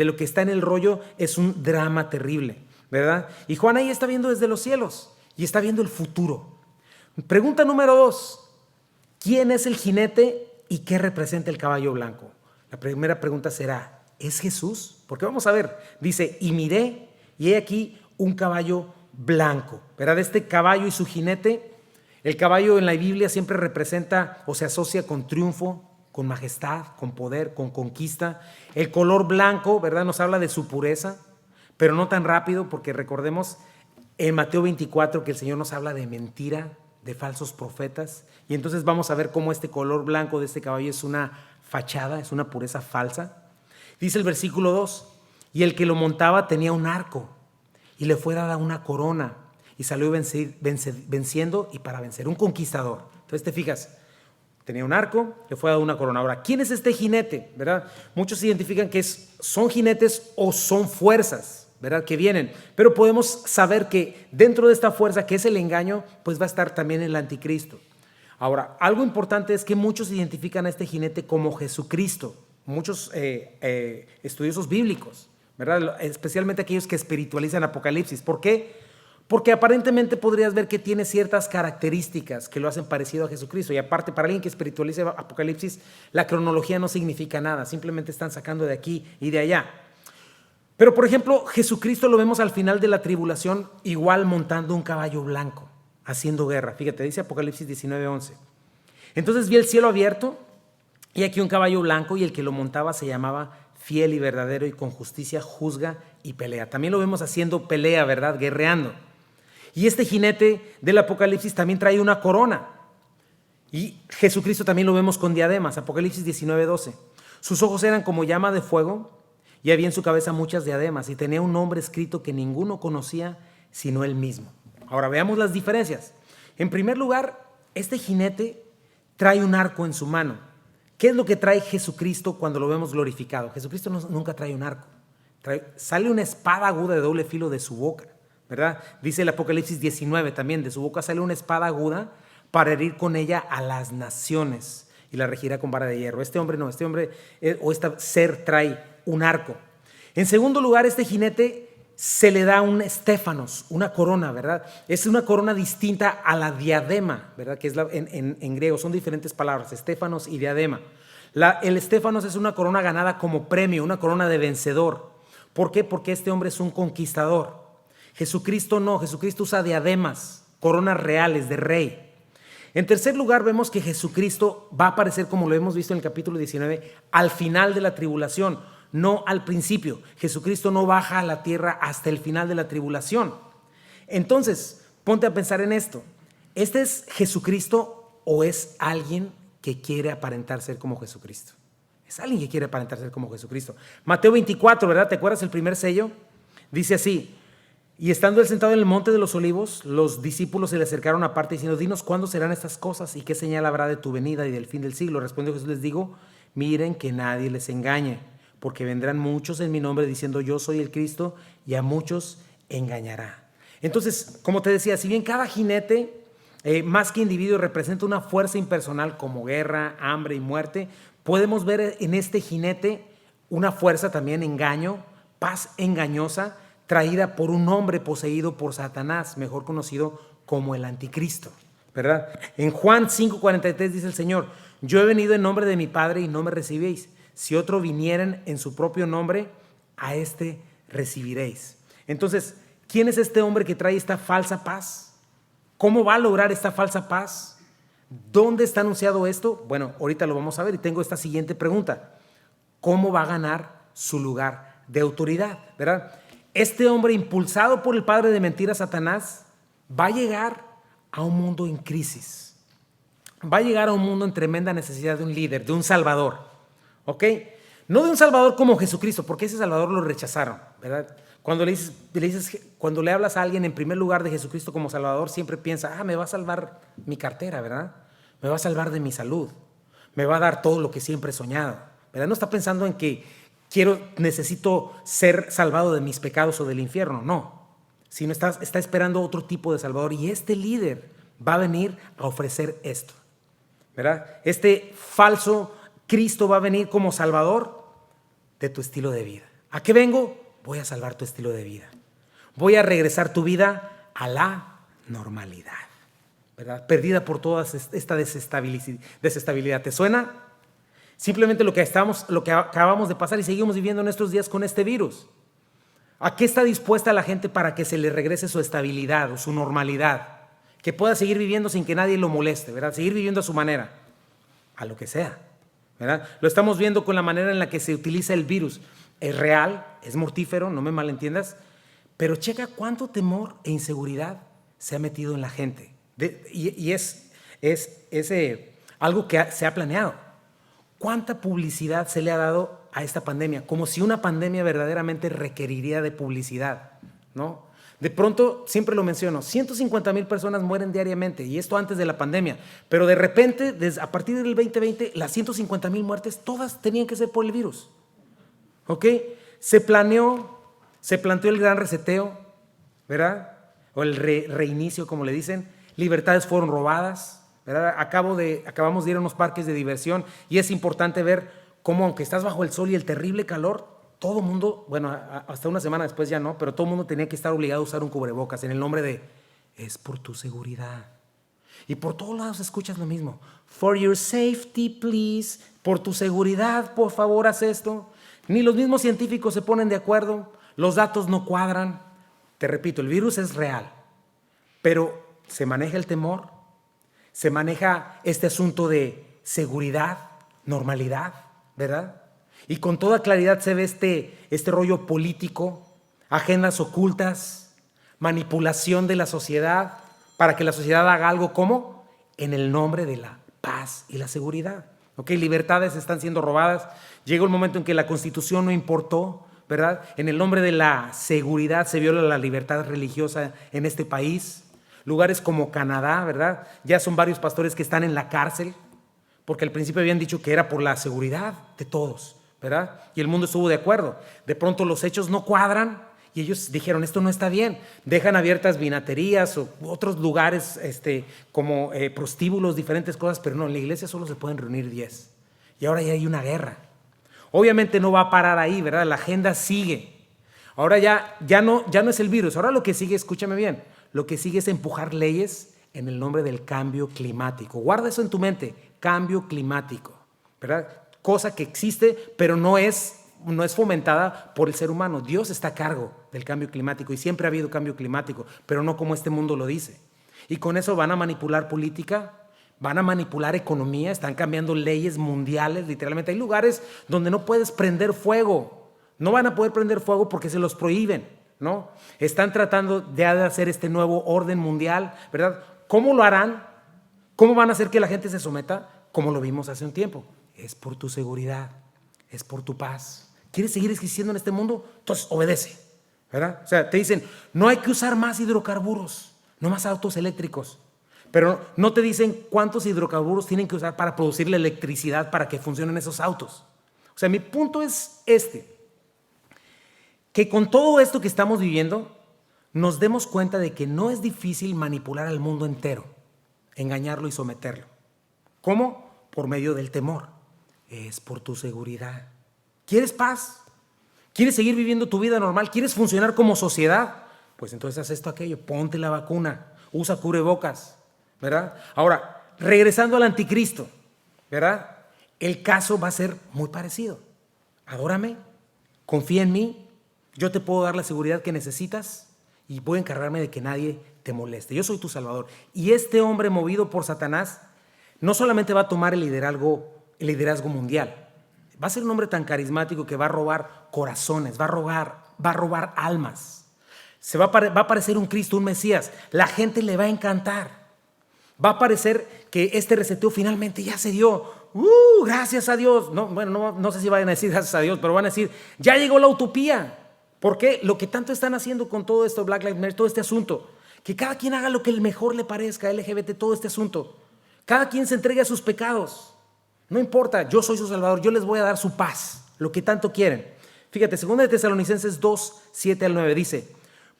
lo que está en el rollo es un drama terrible, ¿verdad? Y Juan ahí está viendo desde los cielos y está viendo el futuro. Pregunta número 2, ¿quién es el jinete y qué representa el caballo blanco? La primera pregunta será, ¿es Jesús? Porque vamos a ver, dice, y miré, y he aquí un caballo blanco, ¿verdad? Este caballo y su jinete, el caballo en la Biblia siempre representa o se asocia con triunfo, con majestad, con poder, con conquista. El color blanco, ¿verdad? Nos habla de su pureza, pero no tan rápido, porque recordemos en Mateo 24 que el Señor nos habla de mentira, de falsos profetas, y entonces vamos a ver cómo este color blanco de este caballo es una fachada, es una pureza falsa. Dice el versículo 2, y el que lo montaba tenía un arco y le fue dada una corona y salió venciendo y para vencer, un conquistador. Entonces te fijas, tenía un arco, le fue dada una corona. Ahora, ¿quién es este jinete? ¿Verdad? Muchos identifican que son jinetes o son fuerzas, ¿verdad? Que vienen, pero podemos saber que dentro de esta fuerza que es el engaño, pues va a estar también el anticristo. Ahora, algo importante es que muchos identifican a este jinete como Jesucristo. Muchos estudiosos bíblicos, ¿verdad? Especialmente aquellos que espiritualizan Apocalipsis. ¿Por qué? Porque aparentemente podrías ver que tiene ciertas características que lo hacen parecido a Jesucristo. Y aparte, para alguien que espiritualiza Apocalipsis, la cronología no significa nada. Simplemente están sacando de aquí y de allá. Pero, por ejemplo, Jesucristo lo vemos al final de la tribulación igual montando un caballo blanco, haciendo guerra. Fíjate, dice Apocalipsis 19:11. Entonces vi el cielo abierto, y aquí un caballo blanco, y el que lo montaba se llamaba Fiel y Verdadero, y con justicia juzga y pelea. También lo vemos haciendo pelea, ¿verdad? Guerreando. Y este jinete del Apocalipsis también trae una corona. Y Jesucristo también lo vemos con diademas. Apocalipsis 19:12. Sus ojos eran como llama de fuego, y había en su cabeza muchas diademas, y tenía un nombre escrito que ninguno conocía sino él mismo. Ahora veamos las diferencias. En primer lugar, este jinete trae un arco en su mano. ¿Qué es lo que trae Jesucristo cuando lo vemos glorificado? Jesucristo nunca trae un arco. Sale una espada aguda de doble filo de su boca, ¿verdad? Dice el Apocalipsis 19 también, de su boca sale una espada aguda para herir con ella a las naciones y la regirá con vara de hierro. Este hombre o este ser trae un arco. En segundo lugar, este jinete se le da un estéfanos, una corona, ¿verdad? Es una corona distinta a la diadema, ¿verdad? Que es en griego, son diferentes palabras, estéfanos y diadema. El estéfanos es una corona ganada como premio, una corona de vencedor. ¿Por qué? Porque este hombre es un conquistador. Jesucristo no, Jesucristo usa diademas, coronas reales de rey. En tercer lugar, vemos que Jesucristo va a aparecer, como lo hemos visto en el capítulo 19, al final de la tribulación, no al principio. Jesucristo no baja a la tierra hasta el final de la tribulación. Entonces, ponte a pensar en esto. ¿Este es Jesucristo o es alguien que quiere aparentar ser como Jesucristo? Es alguien que quiere aparentar ser como Jesucristo. Mateo 24, ¿verdad? ¿Te acuerdas el primer sello? Dice así: y estando él sentado en el monte de los olivos, los discípulos se le acercaron aparte diciendo: dinos cuándo serán estas cosas y qué señal habrá de tu venida y del fin del siglo. Respondió Jesús, les digo, miren que nadie les engañe, porque vendrán muchos en mi nombre diciendo yo soy el Cristo, y a muchos engañará. Entonces, como te decía, si bien cada jinete, más que individuo, representa una fuerza impersonal como guerra, hambre y muerte, podemos ver en este jinete una fuerza también, engaño, paz engañosa, traída por un hombre poseído por Satanás, mejor conocido como el anticristo, ¿verdad? En Juan 5:43 dice el Señor: yo he venido en nombre de mi Padre y no me recibéis. Si otro vinieren en su propio nombre, a este recibiréis. Entonces, ¿quién es este hombre que trae esta falsa paz? ¿Cómo va a lograr esta falsa paz? ¿Dónde está anunciado esto? Bueno, ahorita lo vamos a ver y tengo esta siguiente pregunta: ¿cómo va a ganar su lugar de autoridad? ¿Verdad? Este hombre, impulsado por el padre de mentiras, Satanás, va a llegar a un mundo en crisis. Va a llegar a un mundo en tremenda necesidad de un líder, de un salvador. ¿Ok? No de un salvador como Jesucristo, porque ese salvador lo rechazaron, ¿verdad? Cuando cuando le hablas a alguien en primer lugar de Jesucristo como salvador, siempre piensa: me va a salvar mi cartera, ¿verdad? Me va a salvar de mi salud, me va a dar todo lo que siempre he soñado, ¿verdad? No está pensando en que necesito ser salvado de mis pecados o del infierno, no, sino está esperando otro tipo de salvador, y este líder va a venir a ofrecer esto, ¿verdad? Este falso Cristo va a venir como salvador de tu estilo de vida. ¿A qué vengo? Voy a salvar tu estilo de vida. Voy a regresar tu vida a la normalidad, ¿verdad? Perdida por toda esta desestabilidad. ¿Te suena? Simplemente lo que acabamos de pasar y seguimos viviendo en estos días con este virus. ¿A qué está dispuesta la gente para que se le regrese su estabilidad o su normalidad? Que pueda seguir viviendo sin que nadie lo moleste, ¿verdad? Seguir viviendo a su manera, a lo que sea, ¿verdad? Lo estamos viendo con la manera en la que se utiliza el virus. Es real, es mortífero, no me malentiendas, pero checa cuánto temor e inseguridad se ha metido en la gente. Y es algo que se ha planeado. ¿Cuánta publicidad se le ha dado a esta pandemia? Como si una pandemia verdaderamente requeriría de publicidad, ¿no? De pronto, siempre lo menciono, 150,000 personas mueren diariamente, y esto antes de la pandemia, pero de repente, a partir del 2020, las 150,000 muertes todas tenían que ser por el virus. ¿Ok? Se planteó el gran reseteo, ¿verdad? O el reinicio, como le dicen. Libertades fueron robadas, ¿verdad? Acabamos de ir a unos parques de diversión, y es importante ver cómo, aunque estás bajo el sol y el terrible calor, todo el mundo, bueno, hasta una semana después ya no, pero todo el mundo tenía que estar obligado a usar un cubrebocas en el nombre de: es por tu seguridad. Y por todos lados escuchas lo mismo: for your safety, please. Por tu seguridad, por favor, haz esto. Ni los mismos científicos se ponen de acuerdo, los datos no cuadran. Te repito, el virus es real, pero se maneja el temor, se maneja este asunto de seguridad, normalidad, ¿verdad? Y con toda claridad se ve este rollo político, agendas ocultas, manipulación de la sociedad para que la sociedad haga algo, ¿cómo? En el nombre de la paz y la seguridad. ¿Ok? Libertades están siendo robadas. Llegó el momento en que la Constitución no importó, ¿verdad? En el nombre de la seguridad se viola la libertad religiosa en este país. Lugares como Canadá, ¿verdad? Ya son varios pastores que están en la cárcel, porque al principio habían dicho que era por la seguridad de todos, ¿verdad? Y el mundo estuvo de acuerdo. De pronto los hechos no cuadran Y ellos dijeron, esto no está bien. Dejan abiertas vinaterías o otros lugares como prostíbulos, diferentes cosas, pero no, en la iglesia solo se pueden reunir 10. Y ahora ya hay una guerra. Obviamente no va a parar ahí, ¿verdad? La agenda sigue. Ahora ya no es el virus. Ahora lo que sigue, escúchame bien, lo que sigue es empujar leyes en el nombre del cambio climático. Guarda eso en tu mente, cambio climático, ¿verdad? Cosa que existe, pero no es fomentada por el ser humano. Dios está a cargo del cambio climático y siempre ha habido cambio climático, pero no como este mundo lo dice. Y con eso van a manipular política, van a manipular economía, están cambiando leyes mundiales, literalmente. Hay lugares donde no puedes prender fuego, no van a poder prender fuego porque se los prohíben, ¿no? Están tratando de hacer este nuevo orden mundial, ¿verdad? ¿Cómo lo harán? ¿Cómo van a hacer que la gente se someta? Como lo vimos hace un tiempo. Es por tu seguridad, es por tu paz. ¿Quieres seguir existiendo en este mundo? Entonces obedece, ¿verdad? O sea, te dicen, no hay que usar más hidrocarburos, no más autos eléctricos. Pero no te dicen cuántos hidrocarburos tienen que usar para producir la electricidad para que funcionen esos autos. O sea, mi punto es que con todo esto que estamos viviendo, nos demos cuenta de que no es difícil manipular al mundo entero, engañarlo y someterlo. ¿Cómo? Por medio del temor. Es por tu seguridad. ¿Quieres paz? ¿Quieres seguir viviendo tu vida normal? ¿Quieres funcionar como sociedad? Pues entonces haz esto, aquello, ponte la vacuna, usa cubrebocas, ¿verdad? Ahora, regresando al anticristo, ¿verdad? El caso va a ser muy parecido. Adórame, confía en mí, yo te puedo dar la seguridad que necesitas y voy a encargarme de que nadie te moleste. Yo soy tu Salvador. Y este hombre movido por Satanás no solamente va a tomar el liderazgo mundial, va a ser un hombre tan carismático que va a robar corazones, va a robar almas. Va a aparecer un Cristo, un Mesías. La gente le va a encantar. Va a parecer que este reseteo finalmente ya se dio. Gracias a Dios. No sé si vayan a decir gracias a Dios, pero van a decir, ya llegó la utopía. ¿Por qué? Lo que tanto están haciendo con todo esto, Black Lives Matter, todo este asunto, que cada quien haga lo que mejor le parezca, LGBT, todo este asunto. Cada quien se entregue a sus pecados. No importa, yo soy su Salvador, yo les voy a dar su paz, lo que tanto quieren. Fíjate, 2 de Tesalonicenses 2, 7 al 9 dice,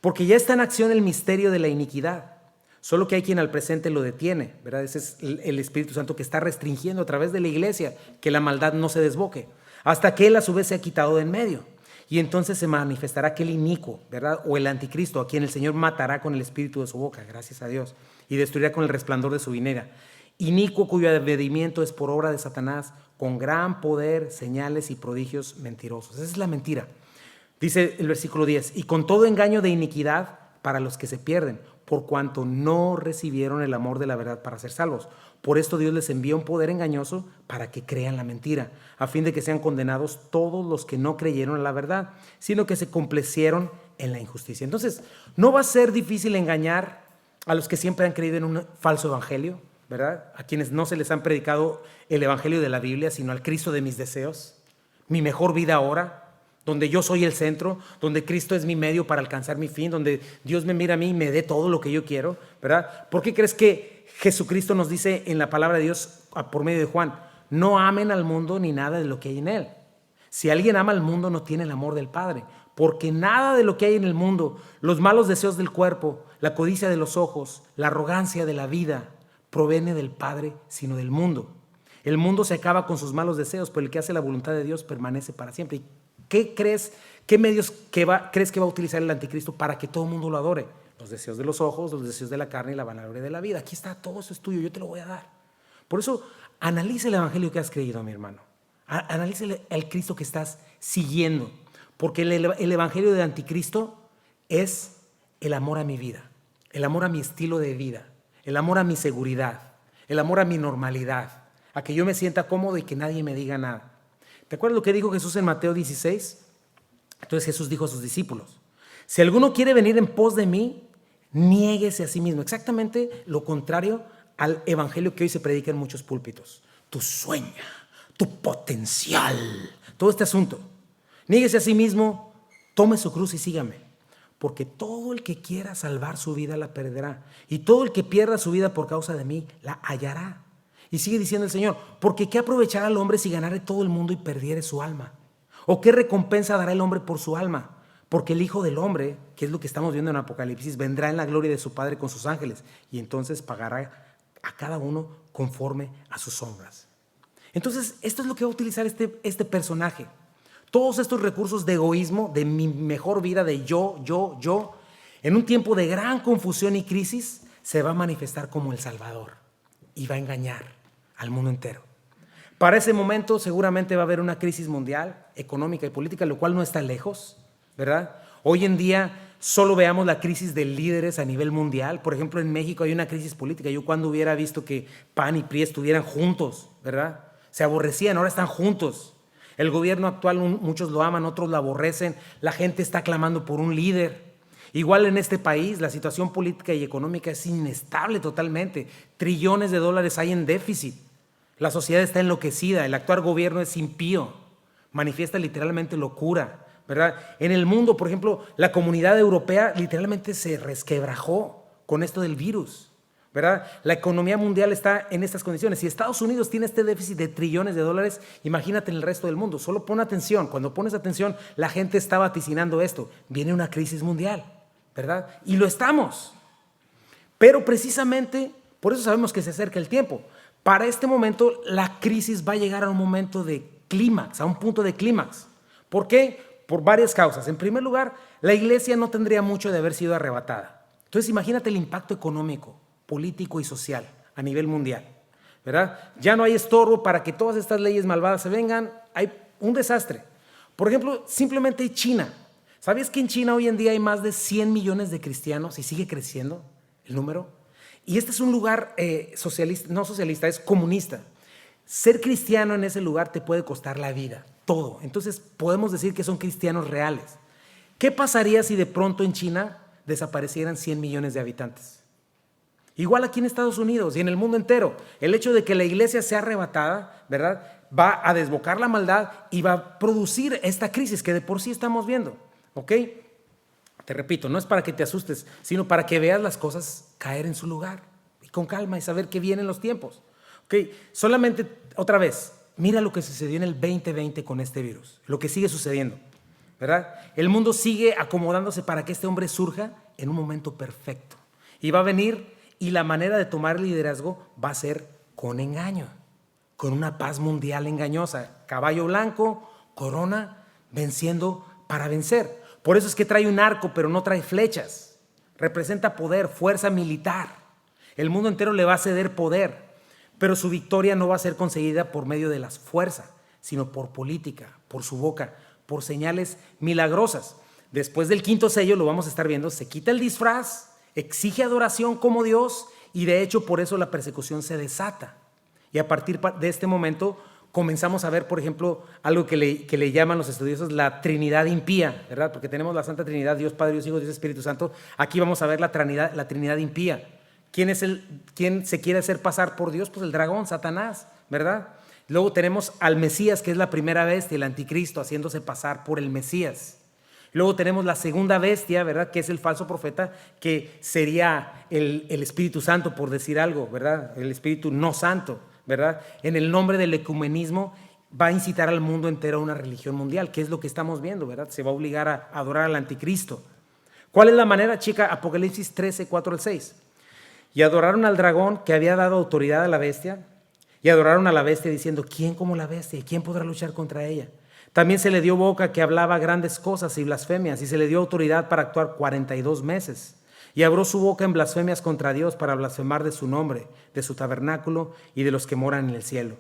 porque ya está en acción el misterio de la iniquidad, solo que hay quien al presente lo detiene, ¿verdad? Ese es el Espíritu Santo que está restringiendo a través de la iglesia que la maldad no se desboque, hasta que él a su vez se ha quitado de en medio. Y entonces se manifestará aquel inicuo, ¿verdad? O el anticristo, a quien el Señor matará con el espíritu de su boca, gracias a Dios, y destruirá con el resplandor de su vinera. Inicuo cuyo advenimiento es por obra de Satanás, con gran poder, señales y prodigios mentirosos. Esa es la mentira. Dice el versículo 10, y con todo engaño de iniquidad para los que se pierden, por cuanto no recibieron el amor de la verdad para ser salvos. Por esto Dios les envía un poder engañoso para que crean la mentira, a fin de que sean condenados todos los que no creyeron en la verdad, sino que se complacieron en la injusticia. Entonces, no va a ser difícil engañar a los que siempre han creído en un falso evangelio, ¿verdad? A quienes no se les han predicado el evangelio de la Biblia, sino al Cristo de mis deseos, mi mejor vida ahora, donde yo soy el centro, donde Cristo es mi medio para alcanzar mi fin, donde Dios me mira a mí y me dé todo lo que yo quiero, ¿verdad? ¿Por qué crees que Jesucristo nos dice en la palabra de Dios por medio de Juan, no amen al mundo ni nada de lo que hay en él? Si alguien ama al mundo no tiene el amor del Padre, porque nada de lo que hay en el mundo, los malos deseos del cuerpo, la codicia de los ojos, la arrogancia de la vida, proviene del Padre, sino del mundo. El mundo se acaba con sus malos deseos, pero el que hace la voluntad de Dios permanece para siempre. ¿Y qué medios crees que va a utilizar el anticristo para que todo el mundo lo adore? Los deseos de los ojos, los deseos de la carne y la vanagloria de la vida. Aquí está, todo eso es tuyo, yo te lo voy a dar. Por eso, analiza el evangelio que has creído, mi hermano. Analiza el Cristo que estás siguiendo. Porque el evangelio del anticristo es el amor a mi vida, el amor a mi estilo de vida, el amor a mi seguridad, el amor a mi normalidad, a que yo me sienta cómodo y que nadie me diga nada. ¿Te acuerdas lo que dijo Jesús en Mateo 16? Entonces Jesús dijo a sus discípulos, si alguno quiere venir en pos de mí, niéguese a sí mismo. Exactamente lo contrario al evangelio que hoy se predica en muchos púlpitos. Tu sueño, tu potencial, todo este asunto. Niéguese a sí mismo, tome su cruz y sígame. Porque todo el que quiera salvar su vida la perderá. Y todo el que pierda su vida por causa de mí la hallará. Y sigue diciendo el Señor, porque ¿qué aprovechará al hombre si ganare todo el mundo y perdiere su alma? ¿O qué recompensa dará el hombre por su alma? Porque el Hijo del Hombre, que es lo que estamos viendo en Apocalipsis, vendrá en la gloria de su Padre con sus ángeles y entonces pagará a cada uno conforme a sus obras. Entonces, esto es lo que va a utilizar este personaje. Todos estos recursos de egoísmo, de mi mejor vida, de yo, en un tiempo de gran confusión y crisis, se va a manifestar como el Salvador y va a engañar al mundo entero. Para ese momento seguramente va a haber una crisis mundial, económica y política, lo cual no está lejos, ¿verdad? Hoy en día solo veamos la crisis de líderes a nivel mundial. Por ejemplo, en México hay una crisis política. Yo cuando hubiera visto que PAN y PRI estuvieran juntos, ¿verdad? Se aborrecían, ahora están juntos. El gobierno actual, muchos lo aman, otros lo aborrecen. La gente está clamando por un líder. Igual en este país, la situación política y económica es inestable totalmente. Trillones de dólares hay en déficit. La sociedad está enloquecida. El actual gobierno es impío. Manifiesta literalmente locura, ¿verdad? En el mundo, por ejemplo, la comunidad europea literalmente se resquebrajó con esto del virus, ¿verdad? La economía mundial está en estas condiciones. Si Estados Unidos tiene este déficit de trillones de dólares, imagínate en el resto del mundo. Solo pon atención. Cuando pones atención, la gente está vaticinando esto. Viene una crisis mundial, ¿verdad? Y lo estamos. Pero precisamente, por eso sabemos que se acerca el tiempo. Para este momento, la crisis va a llegar a un momento de clímax, a un punto de clímax. ¿Por qué? Por varias causas. En primer lugar, la iglesia no tendría mucho de haber sido arrebatada. Entonces, imagínate el impacto económico, político y social a nivel mundial, ¿verdad? Ya no hay estorbo para que todas estas leyes malvadas se vengan. Hay un desastre. Por ejemplo, simplemente China. ¿Sabías que en China hoy en día hay más de 100 millones de cristianos y sigue creciendo el número? Y este es un lugar socialista, no socialista, es comunista. Ser cristiano en ese lugar te puede costar la vida, todo. Entonces podemos decir que son cristianos reales. ¿Qué pasaría si de pronto en China desaparecieran 100 millones de habitantes? Igual aquí en Estados Unidos y en el mundo entero. El hecho de que la iglesia sea arrebatada, ¿verdad?, va a desbocar la maldad y va a producir esta crisis que de por sí estamos viendo. ¿Ok? Te repito, no es para que te asustes, sino para que veas las cosas caer en su lugar y con calma y saber que vienen los tiempos. ¿Ok? Solamente, otra vez, mira lo que sucedió en el 2020 con este virus, lo que sigue sucediendo, ¿verdad? El mundo sigue acomodándose para que este hombre surja en un momento perfecto. Y va a venir y la manera de tomar el liderazgo va a ser con engaño, con una paz mundial engañosa. Caballo blanco, corona, venciendo para vencer. Por eso es que trae un arco, pero no trae flechas. Representa poder, fuerza militar. El mundo entero le va a ceder poder, pero su victoria no va a ser conseguida por medio de las fuerzas, sino por política, por su boca, por señales milagrosas. Después del quinto sello, lo vamos a estar viendo, se quita el disfraz, exige adoración como Dios y de hecho por eso la persecución se desata. Y a partir de este momento comenzamos a ver, por ejemplo, algo que le llaman los estudiosos la Trinidad impía, ¿verdad? Porque tenemos la Santa Trinidad, Dios Padre, Dios Hijo, Dios Espíritu Santo. Aquí vamos a ver la Trinidad impía. ¿Quién se quiere hacer pasar por Dios? Pues el dragón, Satanás, ¿verdad? Luego tenemos al Mesías, que es la primera bestia, el anticristo, haciéndose pasar por el Mesías. Luego tenemos la segunda bestia, ¿verdad?, que es el falso profeta, que sería el Espíritu Santo, por decir algo, ¿verdad? El Espíritu no santo, ¿verdad? En el nombre del ecumenismo va a incitar al mundo entero a una religión mundial, que es lo que estamos viendo, ¿verdad? Se va a obligar a adorar al anticristo. ¿Cuál es la manera, chica? Apocalipsis 13, 4 al 6. Y adoraron al dragón que había dado autoridad a la bestia, y adoraron a la bestia diciendo, ¿quién como la bestia? ¿Y quién podrá luchar contra ella? También se le dio boca que hablaba grandes cosas y blasfemias, y se le dio autoridad para actuar 42 meses. Y abrió su boca en blasfemias contra Dios para blasfemar de su nombre, de su tabernáculo y de los que moran en el cielo.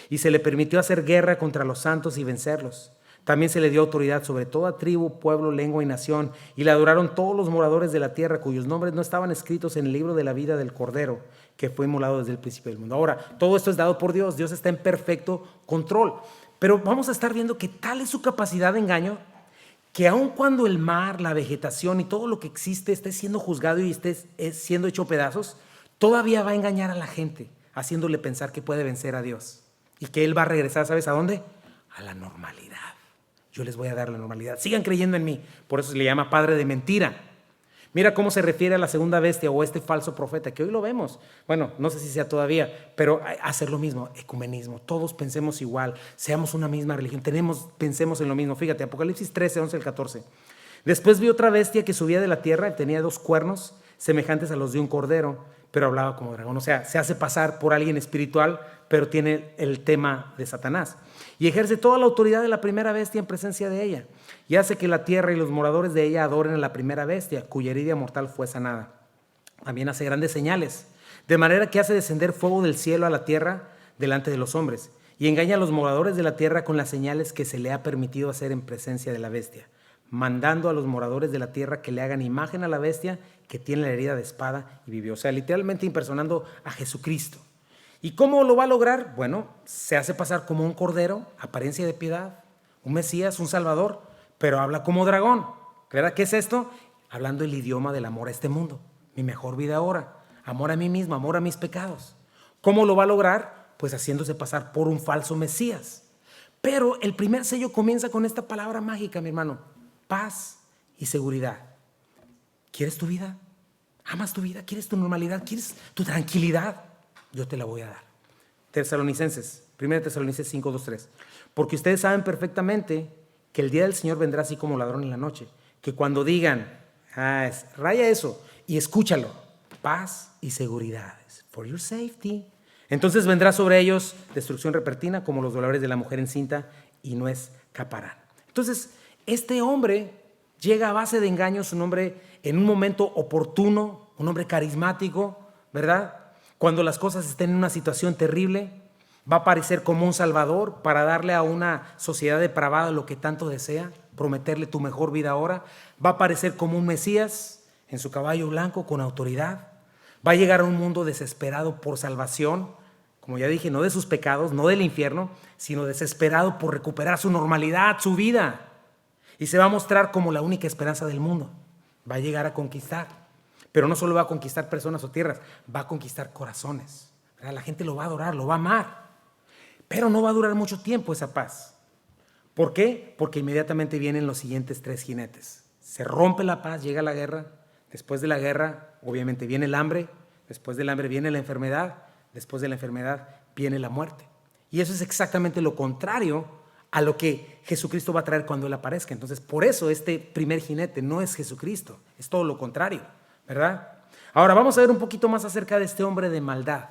Y se le permitió hacer guerra contra los santos y vencerlos. También se le dio autoridad sobre toda tribu, pueblo, lengua y nación, y le adoraron todos los moradores de la tierra, cuyos nombres no estaban escritos en el libro de la vida del Cordero, que fue inmolado desde el principio del mundo. Ahora, todo esto es dado por Dios. Dios está en perfecto control. Pero vamos a estar viendo que tal es su capacidad de engaño, que aun cuando el mar, la vegetación y todo lo que existe esté siendo juzgado y esté siendo hecho pedazos, todavía va a engañar a la gente, haciéndole pensar que puede vencer a Dios y que Él va a regresar, ¿sabes a dónde? A la normalidad. Yo les voy a dar la normalidad. Sigan creyendo en mí. Por eso se le llama padre de mentira. Mira cómo se refiere a la segunda bestia o este falso profeta, que hoy lo vemos. Bueno, no sé si sea todavía, pero hacer lo mismo, ecumenismo. Todos pensemos igual, seamos una misma religión, pensemos en lo mismo. Fíjate, Apocalipsis 13, 11 al 14. Después vi otra bestia que subía de la tierra y tenía 2 cuernos semejantes a los de un cordero, pero hablaba como dragón. O sea, se hace pasar por alguien espiritual, pero tiene el tema de Satanás. Y ejerce toda la autoridad de la primera bestia en presencia de ella. Y hace que la tierra y los moradores de ella adoren a la primera bestia, cuya herida mortal fue sanada. También hace grandes señales, de manera que hace descender fuego del cielo a la tierra delante de los hombres, y engaña a los moradores de la tierra con las señales que se le ha permitido hacer en presencia de la bestia, mandando a los moradores de la tierra que le hagan imagen a la bestia que tiene la herida de espada y vivió. O sea, literalmente impersonando a Jesucristo. ¿Y cómo lo va a lograr? Bueno, se hace pasar como un cordero, apariencia de piedad, un Mesías, un Salvador, pero habla como dragón. ¿Verdad? ¿Qué es esto? Hablando el idioma del amor a este mundo. Mi mejor vida ahora, amor a mí mismo, amor a mis pecados. ¿Cómo lo va a lograr? Pues haciéndose pasar por un falso Mesías. Pero el primer sello comienza con esta palabra mágica, mi hermano: paz y seguridad. ¿Quieres tu vida? ¿Amas tu vida? ¿Quieres tu normalidad? ¿Quieres tu tranquilidad? Yo te la voy a dar. 1 Tesalonicenses 5, 2, 3. Porque ustedes saben perfectamente que el día del Señor vendrá así como ladrón en la noche. Que cuando digan, raya eso y escúchalo, paz y seguridad, for your safety. Entonces vendrá sobre ellos destrucción repentina como los dolores de la mujer encinta y no escaparán. Entonces, este hombre llega a base de engaños, un hombre en un momento oportuno, un hombre carismático, ¿verdad? Cuando las cosas estén en una situación terrible, va a aparecer como un salvador para darle a una sociedad depravada lo que tanto desea, prometerle tu mejor vida ahora. Va a aparecer como un Mesías en su caballo blanco con autoridad. Va a llegar a un mundo desesperado por salvación, como ya dije, no de sus pecados, no del infierno, sino desesperado por recuperar su normalidad, su vida. Y se va a mostrar como la única esperanza del mundo. Va a llegar a conquistar. Pero no solo va a conquistar personas o tierras, va a conquistar corazones. La gente lo va a adorar, lo va a amar. Pero no va a durar mucho tiempo esa paz. ¿Por qué? Porque inmediatamente vienen los siguientes 3 jinetes. Se rompe la paz, llega la guerra. Después de la guerra, obviamente, viene el hambre. Después del hambre viene la enfermedad. Después de la enfermedad viene la muerte. Y eso es exactamente lo contrario a lo que Jesucristo va a traer cuando Él aparezca. Entonces, por eso este primer jinete no es Jesucristo, es todo lo contrario, ¿verdad? Ahora vamos a ver un poquito más acerca de este hombre de maldad.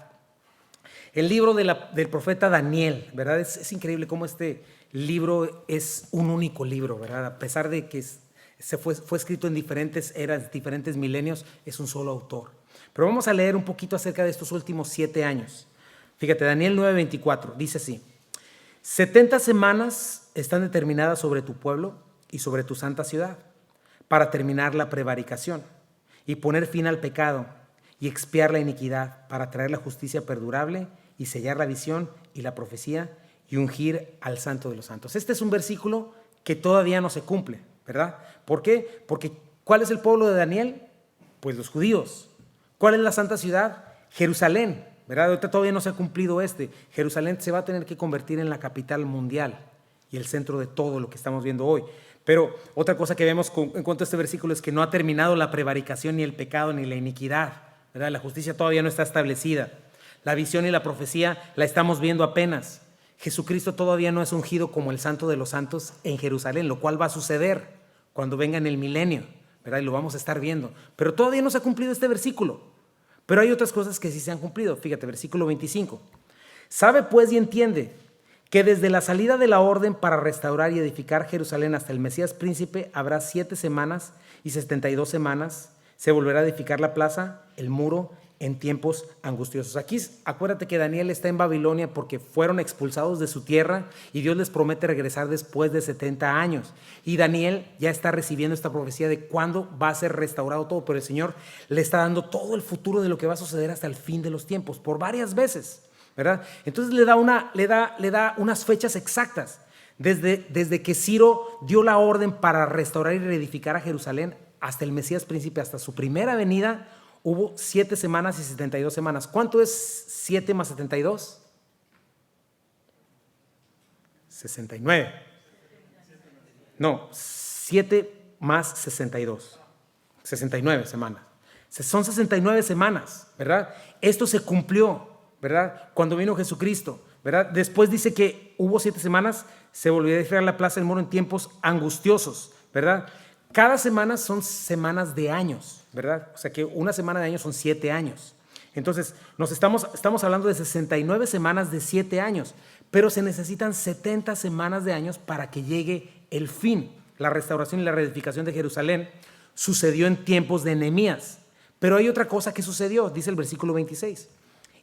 El libro del profeta Daniel, ¿verdad? Es increíble cómo este libro es un único libro, ¿verdad? A pesar de que fue escrito en diferentes eras, diferentes milenios, es un solo autor. Pero vamos a leer un poquito acerca de estos últimos 7 años. Fíjate, Daniel 9:24, dice así: 70 semanas están determinadas sobre tu pueblo y sobre tu santa ciudad para terminar la prevaricación y poner fin al pecado y expiar la iniquidad, para traer la justicia perdurable y sellar la visión y la profecía y ungir al santo de los santos. Este es un versículo que todavía no se cumple, ¿verdad? ¿Por qué? Porque ¿cuál es el pueblo de Daniel? Pues los judíos. ¿Cuál es la santa ciudad? Jerusalén, ¿verdad? Ahorita todavía no se ha cumplido Jerusalén se va a tener que convertir en la capital mundial y el centro de todo lo que estamos viendo hoy. Pero otra cosa que vemos en cuanto a este versículo es que no ha terminado la prevaricación, ni el pecado, ni la iniquidad, ¿verdad? La justicia todavía no está establecida. La visión y la profecía la estamos viendo apenas. Jesucristo todavía no es ungido como el santo de los santos en Jerusalén, lo cual va a suceder cuando venga en el milenio, ¿verdad? Y lo vamos a estar viendo. Pero todavía no se ha cumplido este versículo. Pero hay otras cosas que sí se han cumplido. Fíjate, versículo 25. Sabe pues y entiende que desde la salida de la orden para restaurar y edificar Jerusalén hasta el Mesías príncipe habrá 7 semanas y 72 semanas. Se volverá a edificar la plaza, el muro, en tiempos angustiosos. Aquí acuérdate que Daniel está en Babilonia porque fueron expulsados de su tierra y Dios les promete regresar después de 70 años. Y Daniel ya está recibiendo esta profecía de cuándo va a ser restaurado todo, pero el Señor le está dando todo el futuro de lo que va a suceder hasta el fin de los tiempos, por varias veces, ¿verdad? Entonces le da unas fechas exactas. Desde que Ciro dio la orden para restaurar y reedificar a Jerusalén hasta el Mesías príncipe, hasta su primera venida, hubo 7 semanas y 72 semanas. ¿Cuánto es 7 más 72? 69. No, 7 más 62. 69 semanas. Son 69 semanas, ¿verdad? Esto se cumplió, ¿verdad? Cuando vino Jesucristo, ¿verdad? Después dice que hubo 7 semanas, se volvió a edificar la plaza del muro en tiempos angustiosos, ¿verdad? Cada semana son semanas de años, ¿verdad? O sea que una semana de años son 7 años. Entonces, estamos hablando de 69 semanas de 7 años, pero se necesitan 70 semanas de años para que llegue el fin. La restauración y la reedificación de Jerusalén sucedió en tiempos de Nehemías. Pero hay otra cosa que sucedió, dice el versículo 26.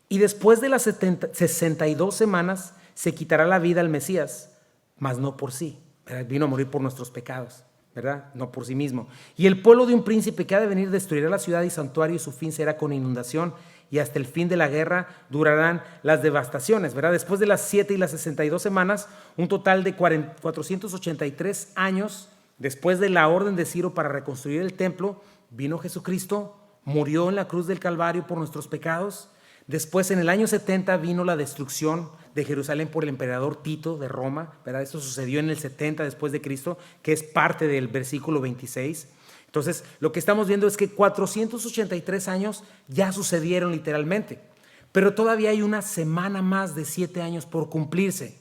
Y después de las 62 semanas se quitará la vida al Mesías, mas no por sí. ¿Verdad? Vino a morir por nuestros pecados, ¿verdad? No por sí mismo. Y el pueblo de un príncipe que ha de venir destruirá la ciudad y santuario, y su fin será con inundación, y hasta el fin de la guerra durarán las devastaciones, ¿verdad? Después de las 7 y las 62 semanas, un total de 483 años después de la orden de Ciro para reconstruir el templo, vino Jesucristo, murió en la cruz del Calvario por nuestros pecados. Después, en el año 70, vino la destrucción de Jerusalén por el emperador Tito de Roma, ¿verdad? Esto sucedió en el 70 después de Cristo, que es parte del versículo 26. Entonces, lo que estamos viendo es que 483 años ya sucedieron literalmente, pero todavía hay una semana más de 7 años por cumplirse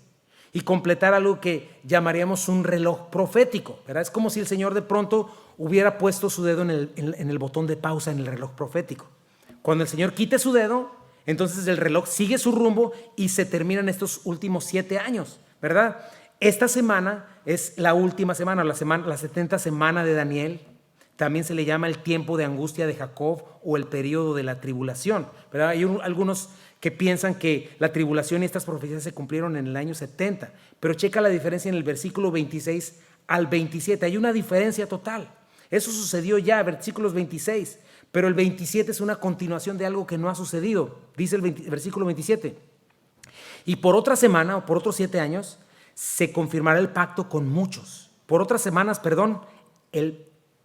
y completar algo que llamaríamos un reloj profético, ¿verdad? Es como si el Señor de pronto hubiera puesto su dedo en el botón de pausa en el reloj profético. Cuando el Señor quite su dedo, entonces el reloj sigue su rumbo y se terminan estos últimos 7 años, ¿verdad? Esta semana es la última semana, la 70 semana de Daniel. También se le llama el tiempo de angustia de Jacob o el periodo de la tribulación, ¿verdad? Hay algunos que piensan que la tribulación y estas profecías se cumplieron en el año 70, pero checa la diferencia en el versículo 26 al 27. Hay una diferencia total. Eso sucedió ya, versículos 26. Pero el 27 es una continuación de algo que no ha sucedido. Dice el versículo 27. Y por otra semana, o por otros 7 años, se confirmará el pacto con muchos. Por otras semanas,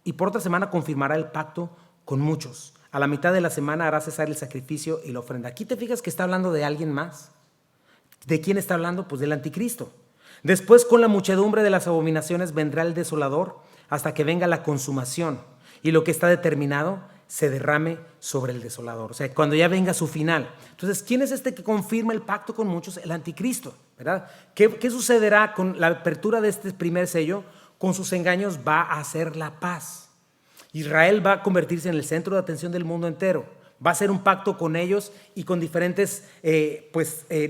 y por otra semana confirmará el pacto con muchos. A la mitad de la semana hará cesar el sacrificio y la ofrenda. Aquí te fijas que está hablando de alguien más. ¿De quién está hablando? Pues del anticristo. Después, con la muchedumbre de las abominaciones vendrá el desolador hasta que venga la consumación. Y lo que está determinado se derrame sobre el desolador. O sea, cuando ya venga su final. Entonces, ¿quién es este que confirma el pacto con muchos? El anticristo, ¿verdad? ¿Qué sucederá con la apertura de este primer sello? Con sus engaños va a hacer la paz. Israel va a convertirse en el centro de atención del mundo entero. Va a hacer un pacto con ellos y con diferentes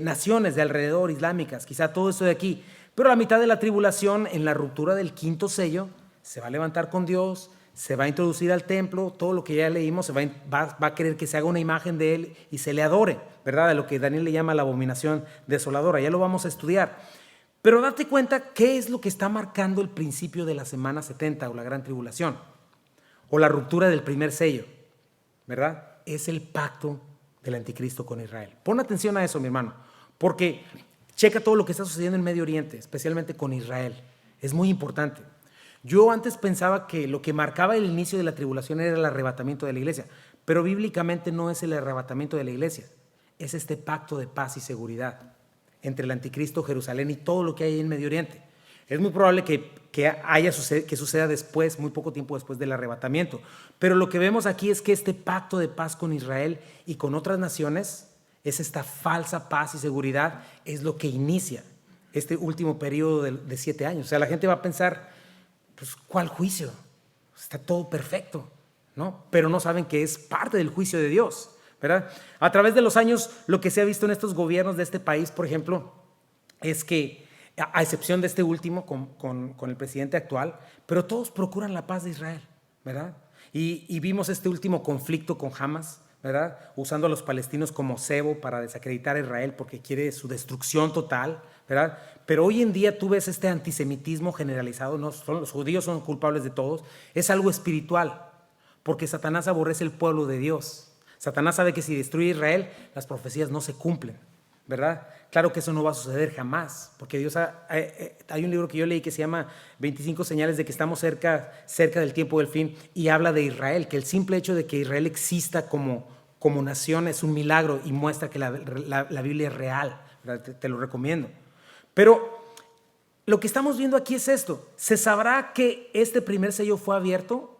naciones de alrededor, islámicas, quizá todo eso de aquí. Pero a la mitad de la tribulación, en la ruptura del quinto sello, se va a levantar con Dios, se va a introducir al templo, todo lo que ya leímos, va a querer que se haga una imagen de él y se le adore, ¿verdad? A lo que Daniel le llama la abominación desoladora. Ya lo vamos a estudiar. Pero date cuenta qué es lo que está marcando el principio de la semana 70 o la gran tribulación o la ruptura del primer sello, ¿verdad? Es el pacto del anticristo con Israel. Pon atención a eso, mi hermano, porque checa todo lo que está sucediendo en Medio Oriente, especialmente con Israel. Es muy importante. Yo antes pensaba que lo que marcaba el inicio de la tribulación era el arrebatamiento de la iglesia, pero bíblicamente no es el arrebatamiento de la iglesia, es este pacto de paz y seguridad entre el anticristo, Jerusalén y todo lo que hay en Medio Oriente. Es muy probable que suceda después, muy poco tiempo después del arrebatamiento, pero lo que vemos aquí es que este pacto de paz con Israel y con otras naciones, es esta falsa paz y seguridad, es lo que inicia este último periodo de 7 años. O sea, la gente va a pensar, pues, ¿cuál juicio? Está todo perfecto, ¿no? Pero no saben que es parte del juicio de Dios, ¿verdad? A través de los años, lo que se ha visto en estos gobiernos de este país, por ejemplo, es que, a excepción de este último con el presidente actual, pero todos procuran la paz de Israel, ¿verdad? Y vimos este último conflicto con Hamas, ¿verdad? Usando a los palestinos como cebo para desacreditar a Israel porque quiere su destrucción total, ¿verdad? Pero hoy en día tú ves este antisemitismo generalizado, no los judíos son culpables de todos, es algo espiritual, porque Satanás aborrece el pueblo de Dios. Satanás sabe que si destruye Israel, las profecías no se cumplen, ¿verdad? Claro que eso no va a suceder jamás, porque Dios hay un libro que yo leí que se llama 25 señales de que estamos cerca del tiempo del fin, y habla de Israel, que el simple hecho de que Israel exista como nación es un milagro y muestra que la Biblia es real, ¿verdad? Te lo recomiendo. Pero lo que estamos viendo aquí es esto: se sabrá que este primer sello fue abierto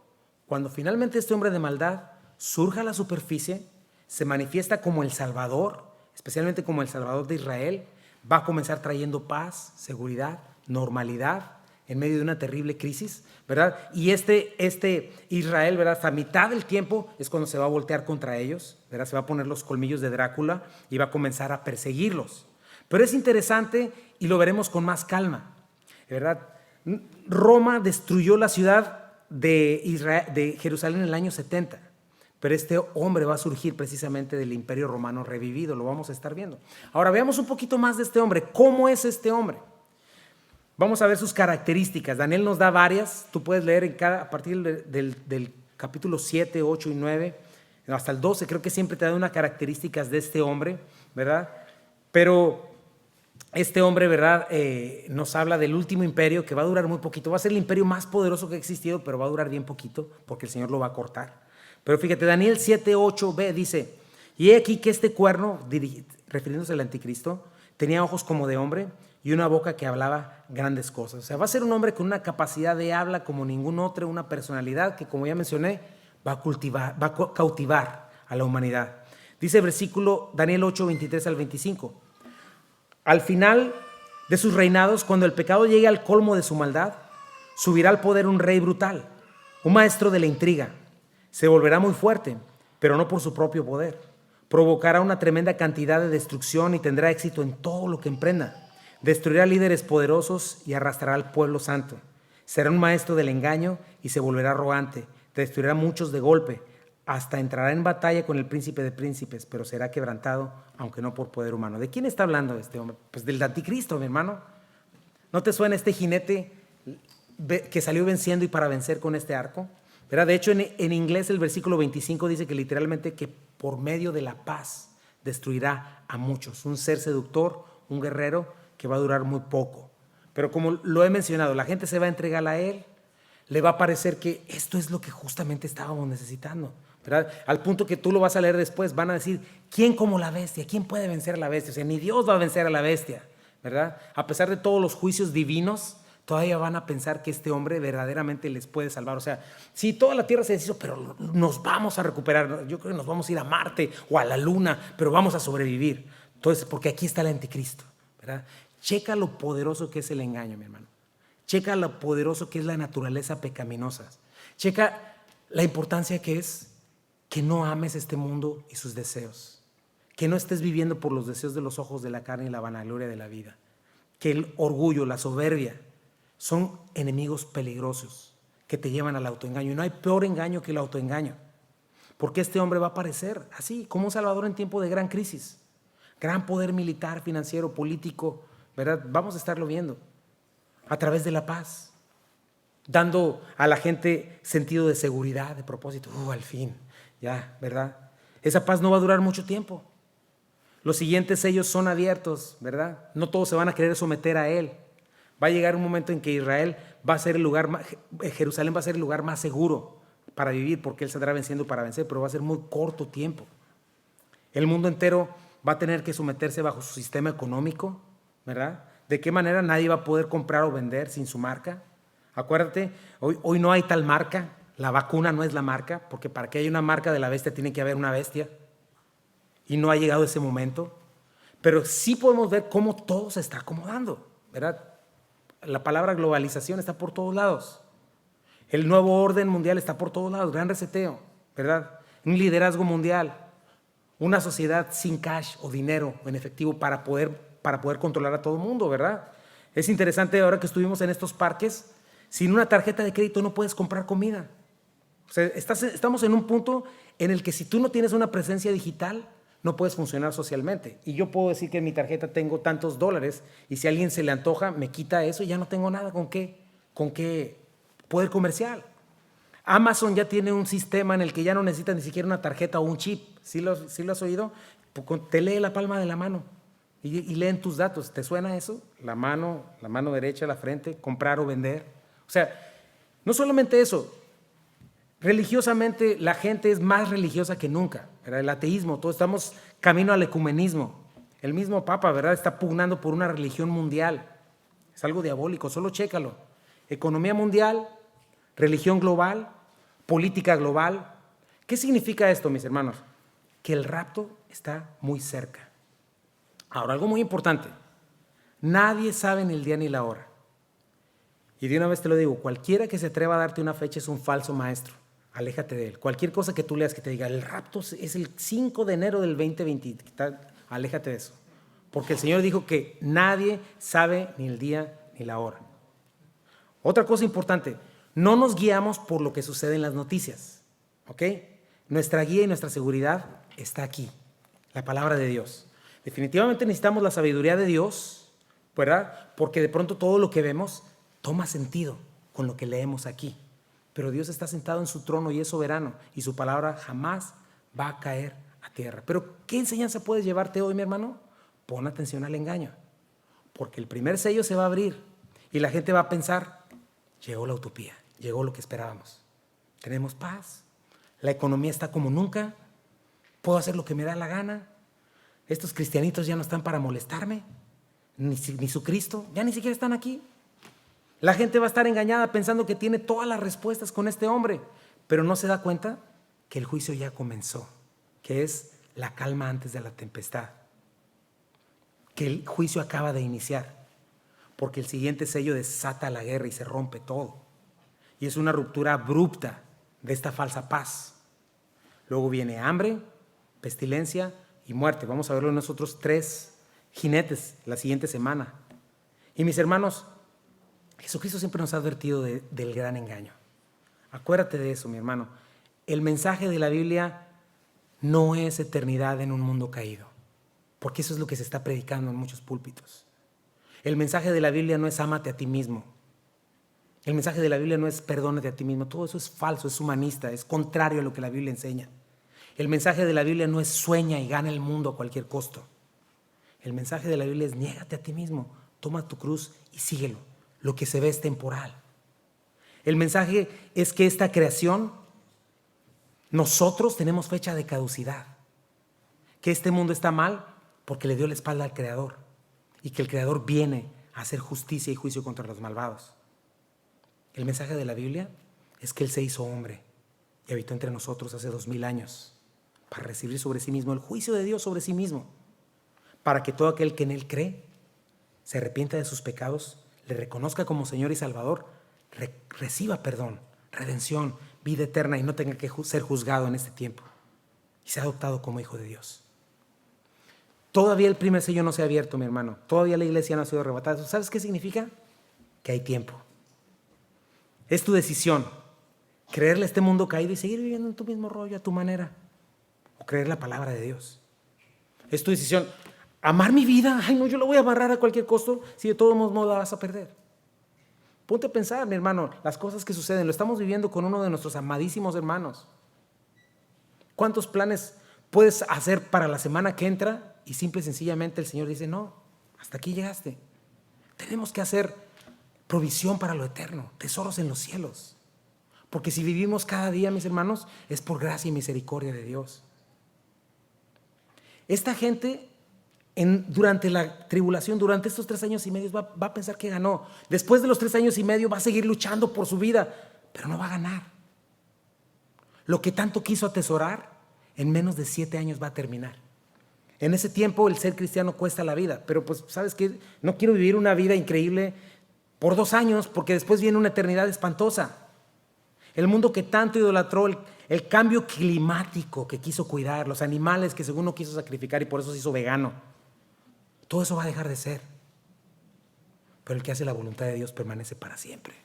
cuando finalmente este hombre de maldad surja a la superficie, se manifiesta como el Salvador, especialmente como el Salvador de Israel, va a comenzar trayendo paz, seguridad, normalidad en medio de una terrible crisis, ¿verdad? Y este Israel, ¿verdad? Hasta mitad del tiempo es cuando se va a voltear contra ellos, ¿verdad? Se va a poner los colmillos de Drácula y va a comenzar a perseguirlos. Pero es interesante y lo veremos con más calma, ¿verdad? Roma destruyó la ciudad de Jerusalén en el año 70. Pero este hombre va a surgir precisamente del Imperio Romano revivido, lo vamos a estar viendo. Ahora veamos un poquito más de este hombre. ¿Cómo es este hombre? Vamos a ver sus características. Daniel nos da varias. Tú puedes leer a partir del capítulo 7, 8 y 9, hasta el 12. Creo que siempre te da unas características de este hombre, ¿verdad? Pero este hombre, ¿verdad? Nos habla del último imperio que va a durar muy poquito. Va a ser el imperio más poderoso que ha existido, pero va a durar bien poquito porque el Señor lo va a cortar. Pero fíjate, Daniel 7:8b dice: y he aquí que este cuerno, refiriéndose al anticristo, tenía ojos como de hombre y una boca que hablaba grandes cosas. O sea, va a ser un hombre con una capacidad de habla como ningún otro, una personalidad que, como ya mencioné, va a cautivar a la humanidad. Dice el versículo Daniel 8:23 al 25: al final de sus reinados, cuando el pecado llegue al colmo de su maldad, subirá al poder un rey brutal, un maestro de la intriga. Se volverá muy fuerte, pero no por su propio poder. Provocará una tremenda cantidad de destrucción y tendrá éxito en todo lo que emprenda. Destruirá líderes poderosos y arrastrará al pueblo santo. Será un maestro del engaño y se volverá arrogante. Destruirá a muchos de golpe. Hasta entrará en batalla con el príncipe de príncipes, pero será quebrantado, aunque no por poder humano. ¿De quién está hablando este hombre? Pues del anticristo, mi hermano. ¿No te suena este jinete que salió venciendo y para vencer con este arco? ¿Verdad? De hecho, en inglés el versículo 25 dice que literalmente que por medio de la paz destruirá a muchos. Un ser seductor, un guerrero que va a durar muy poco. Pero como lo he mencionado, la gente se va a entregar a él, le va a parecer que esto es lo que justamente estábamos necesitando, ¿verdad? Al punto que tú lo vas a leer después, van a decir: ¿quién como la bestia? ¿Quién puede vencer a la bestia? O sea, ni Dios va a vencer a la bestia, ¿verdad? A pesar de todos los juicios divinos, todavía van a pensar que este hombre verdaderamente les puede salvar. O sea, sí, toda la tierra se deshizo, pero nos vamos a recuperar. Yo creo que nos vamos a ir a Marte o a la Luna, pero vamos a sobrevivir. Entonces, porque aquí está el anticristo, ¿verdad? Checa lo poderoso que es el engaño, mi hermano. Checa lo poderoso que es la naturaleza pecaminosa. Checa la importancia que es que no ames este mundo y sus deseos. Que no estés viviendo por los deseos de los ojos de la carne y la vanagloria de la vida. Que el orgullo, la soberbia, son enemigos peligrosos que te llevan al autoengaño. Y no hay peor engaño que el autoengaño. Porque este hombre va a aparecer así, como un salvador en tiempo de gran crisis. Gran poder militar, financiero, político, ¿verdad? Vamos a estarlo viendo. A través de la paz. Dando a la gente sentido de seguridad, de propósito. Al fin, ya, ¿verdad? Esa paz no va a durar mucho tiempo. Los siguientes sellos son abiertos, ¿verdad? No todos se van a querer someter a él. Va a llegar un momento en que Israel va a ser el lugar, Jerusalén va a ser el lugar más seguro para vivir, porque él saldrá venciendo para vencer, pero va a ser muy corto tiempo. El mundo entero va a tener que someterse bajo su sistema económico, ¿verdad? ¿De qué manera? Nadie va a poder comprar o vender sin su marca. Acuérdate, hoy no hay tal marca, la vacuna no es la marca, porque para que haya una marca de la bestia tiene que haber una bestia, y no ha llegado ese momento, pero sí podemos ver cómo todo se está acomodando, ¿verdad? La palabra globalización está por todos lados. El nuevo orden mundial está por todos lados. Gran reseteo, ¿verdad? Un liderazgo mundial. Una sociedad sin cash o dinero en efectivo para poder controlar a todo el mundo, ¿verdad? Es interesante ahora que estuvimos en estos parques. Sin una tarjeta de crédito no puedes comprar comida. O sea, estamos en un punto en el que si tú no tienes una presencia digital, no puedes funcionar socialmente. Y yo puedo decir que en mi tarjeta tengo tantos dólares y si a alguien se le antoja, me quita eso y ya no tengo nada con qué poder comercial. Amazon ya tiene un sistema en el que ya no necesitas ni siquiera una tarjeta o un chip. ¿Sí lo has oído? Te lee la palma de la mano y leen tus datos. ¿Te suena eso? La mano derecha, la frente, comprar o vender. O sea, no solamente eso. Religiosamente la gente es más religiosa que nunca, ¿verdad? El ateísmo, todos estamos camino al ecumenismo. El mismo Papa, ¿verdad?, está pugnando por una religión mundial. Es algo diabólico, solo chécalo. Economía mundial, religión global, política global. ¿Qué significa esto, mis hermanos? Que el rapto está muy cerca. Ahora, algo muy importante. Nadie sabe ni el día ni la hora. Y de una vez te lo digo, cualquiera que se atreva a darte una fecha es un falso maestro. Aléjate de él. Cualquier cosa que tú leas que te diga, el rapto es el 5 de enero del 2020, aléjate de eso. Porque el Señor dijo que nadie sabe ni el día ni la hora. Otra cosa importante, no nos guiamos por lo que sucede en las noticias, ¿ok? Nuestra guía y nuestra seguridad está aquí, la palabra de Dios. Definitivamente necesitamos la sabiduría de Dios, ¿verdad? Porque de pronto todo lo que vemos toma sentido con lo que leemos aquí. Pero Dios está sentado en su trono y es soberano, y su palabra jamás va a caer a tierra. Pero ¿qué enseñanza puedes llevarte hoy, mi hermano? Pon atención al engaño, porque el primer sello se va a abrir y la gente va a pensar, llegó la utopía, llegó lo que esperábamos. Tenemos paz, la economía está como nunca, puedo hacer lo que me da la gana, estos cristianitos ya no están para molestarme, ni su Cristo, ya ni siquiera están aquí. La gente va a estar engañada pensando que tiene todas las respuestas con este hombre, pero no se da cuenta que el juicio ya comenzó, que es la calma antes de la tempestad, que el juicio acaba de iniciar, porque el siguiente sello desata la guerra y se rompe todo. Y es una ruptura abrupta de esta falsa paz. Luego viene hambre, pestilencia y muerte. Vamos a verlo en nosotros 3 jinetes la siguiente semana. Y mis hermanos, Jesucristo siempre nos ha advertido del gran engaño. Acuérdate de eso, mi hermano. El mensaje de la Biblia no es eternidad en un mundo caído, porque eso es lo que se está predicando en muchos púlpitos. El mensaje de la Biblia no es ámate a ti mismo. El mensaje de la Biblia no es perdónate a ti mismo. Todo eso es falso, es humanista, es contrario a lo que la Biblia enseña. El mensaje de la Biblia no es sueña y gana el mundo a cualquier costo. El mensaje de la Biblia es niégate a ti mismo, toma tu cruz y síguelo. Lo que se ve es temporal. El mensaje es que esta creación, nosotros tenemos fecha de caducidad. Que este mundo está mal porque le dio la espalda al Creador. Y que el Creador viene a hacer justicia y juicio contra los malvados. El mensaje de la Biblia es que Él se hizo hombre y habitó entre nosotros hace 2000 años para recibir sobre sí mismo el juicio de Dios sobre sí mismo, para que todo aquel que en Él cree se arrepienta de sus pecados, le reconozca como Señor y Salvador, reciba perdón, redención, vida eterna y no tenga que ser juzgado en este tiempo y sea adoptado como hijo de Dios. Todavía el primer sello no se ha abierto, mi hermano. Todavía la iglesia no ha sido arrebatada. ¿Sabes qué significa? Que hay tiempo. Es tu decisión creerle a este mundo caído y seguir viviendo en tu mismo rollo a tu manera, o creer la palabra de Dios. Es tu decisión. Amar mi vida, ay no, yo la voy a amarrar a cualquier costo, si de todos modos no la vas a perder. Ponte a pensar, mi hermano, las cosas que suceden. Lo estamos viviendo con uno de nuestros amadísimos hermanos. ¿Cuántos planes puedes hacer para la semana que entra? Y simple y sencillamente el Señor dice, no, hasta aquí llegaste. Tenemos que hacer provisión para lo eterno, tesoros en los cielos. Porque si vivimos cada día, mis hermanos, es por gracia y misericordia de Dios. Esta gente, durante la tribulación, durante estos 3 años y medio, va a pensar que ganó. Después de los 3 años y medio va a seguir luchando por su vida, pero no va a ganar. Lo que tanto quiso atesorar, en menos de 7 años va a terminar. En ese tiempo el ser cristiano cuesta la vida, pero pues, ¿sabes qué? No quiero vivir una vida increíble por 2 años, porque después viene una eternidad espantosa. El mundo que tanto idolatró, el cambio climático que quiso cuidar, los animales que según no quiso sacrificar y por eso se hizo vegano, todo eso va a dejar de ser. Pero el que hace la voluntad de Dios permanece para siempre.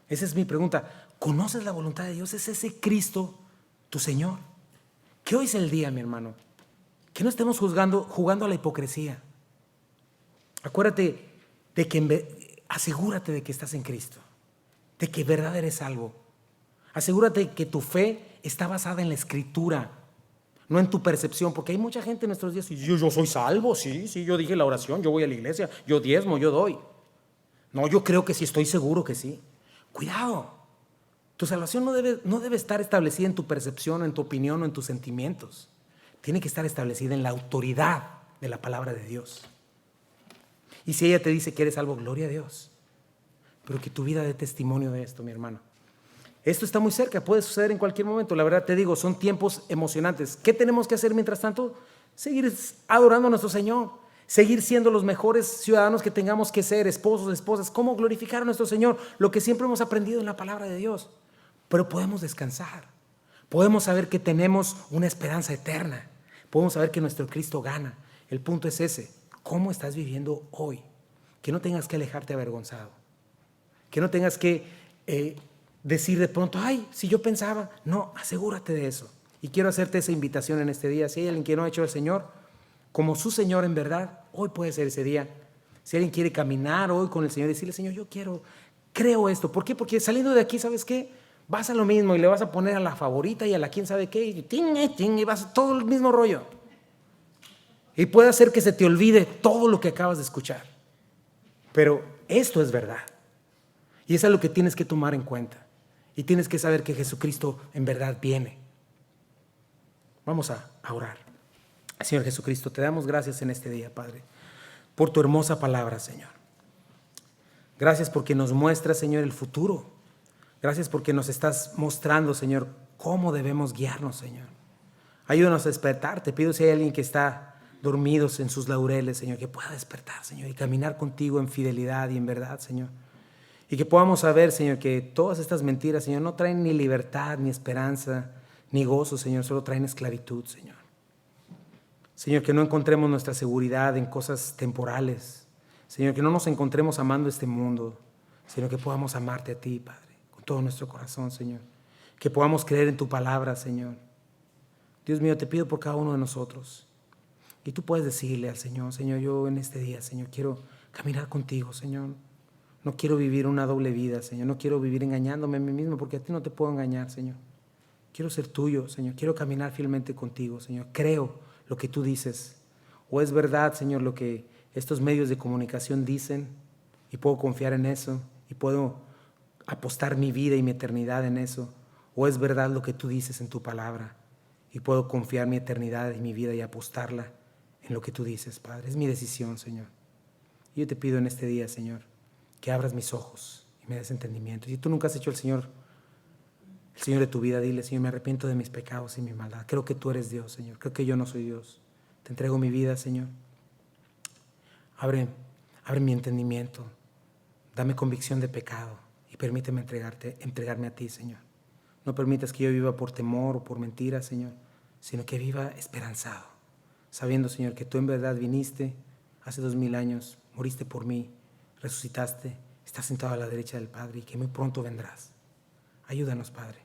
Esa es mi pregunta. ¿Conoces la voluntad de Dios? ¿Es ese Cristo tu Señor? Que hoy es el día, mi hermano. Que no estemos jugando a la hipocresía. Acuérdate de que asegúrate de que estás en Cristo, de que verdad eres salvo. Asegúrate de que tu fe está basada en la Escritura, no en tu percepción, porque hay mucha gente en nuestros días y yo soy salvo, sí, yo dije la oración, yo voy a la iglesia, yo diezmo, yo doy. No, yo creo que sí, estoy seguro que sí. Cuidado, tu salvación no debe estar establecida en tu percepción, en tu opinión o en tus sentimientos. Tiene que estar establecida en la autoridad de la palabra de Dios. Y si ella te dice que eres salvo, gloria a Dios. Pero que tu vida dé testimonio de esto, mi hermano. Esto está muy cerca, puede suceder en cualquier momento. La verdad te digo, son tiempos emocionantes. ¿Qué tenemos que hacer mientras tanto? Seguir adorando a nuestro Señor. seguir siendo los mejores ciudadanos que tengamos que ser, esposos, esposas, cómo glorificar a nuestro Señor, lo que siempre hemos aprendido en la palabra de Dios. Pero podemos descansar, podemos saber que tenemos una esperanza eterna, podemos saber que nuestro Cristo gana. El punto es ese, ¿cómo estás viviendo hoy? Que no tengas que alejarte avergonzado, que no tengas que decir de pronto, ay, si yo pensaba, no, asegúrate de eso. Y quiero hacerte esa invitación en este día. Si hay alguien que no ha hecho al Señor como su Señor en verdad, hoy puede ser ese día. Si alguien quiere caminar hoy con el Señor y decirle, Señor, yo creo esto. ¿Por qué? Porque saliendo de aquí, ¿sabes qué? Vas a lo mismo y le vas a poner a la favorita y a la quién sabe qué, y vas a todo el mismo rollo. Y puede hacer que se te olvide todo lo que acabas de escuchar. Pero esto es verdad. Y eso es lo que tienes que tomar en cuenta. Y tienes que saber que Jesucristo en verdad viene. Vamos a orar. Señor Jesucristo, te damos gracias en este día, Padre, por tu hermosa palabra, Señor. Gracias porque nos muestras, Señor, el futuro. Gracias porque nos estás mostrando, Señor, cómo debemos guiarnos, Señor. Ayúdanos a despertar. Te pido si hay alguien que está dormido en sus laureles, Señor, que pueda despertar, Señor, y caminar contigo en fidelidad y en verdad, Señor. Y que podamos saber, Señor, que todas estas mentiras, Señor, no traen ni libertad, ni esperanza, ni gozo, Señor, solo traen esclavitud, Señor. Señor, que no encontremos nuestra seguridad en cosas temporales. Señor, que no nos encontremos amando este mundo, sino que podamos amarte a ti, Padre, con todo nuestro corazón, Señor. Que podamos creer en tu palabra, Señor. Dios mío, te pido por cada uno de nosotros. Y tú puedes decirle al Señor, Señor, yo en este día, Señor, quiero caminar contigo, Señor. No quiero vivir una doble vida, Señor. No quiero vivir engañándome a mí mismo, porque a ti no te puedo engañar, Señor. Quiero ser tuyo, Señor. Quiero caminar fielmente contigo, Señor. Creo lo que tú dices. O es verdad, Señor, lo que estos medios de comunicación dicen, y puedo confiar en eso, y puedo apostar mi vida y mi eternidad en eso. O es verdad lo que tú dices en tu palabra, y puedo confiar mi eternidad y mi vida y apostarla en lo que tú dices, Padre. Es mi decisión, Señor. Y yo te pido en este día, Señor, que abras mis ojos y me des entendimiento. Si tú nunca has hecho el Señor de tu vida, dile, Señor, me arrepiento de mis pecados y mi maldad. Creo que tú eres Dios, Señor. Creo que yo no soy Dios. Te entrego mi vida, Señor. Abre mi entendimiento. Dame convicción de pecado y permíteme entregarme a ti, Señor. No permitas que yo viva por temor o por mentiras, Señor, sino que viva esperanzado, sabiendo, Señor, que tú en verdad viniste hace 2000 años, moriste por mí, resucitaste, estás sentado a la derecha del Padre y que muy pronto vendrás. Ayúdanos, Padre.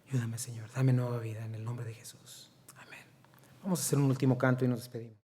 Ayúdame, Señor. Dame nueva vida en el nombre de Jesús. Amén. Vamos a hacer un último canto y nos despedimos.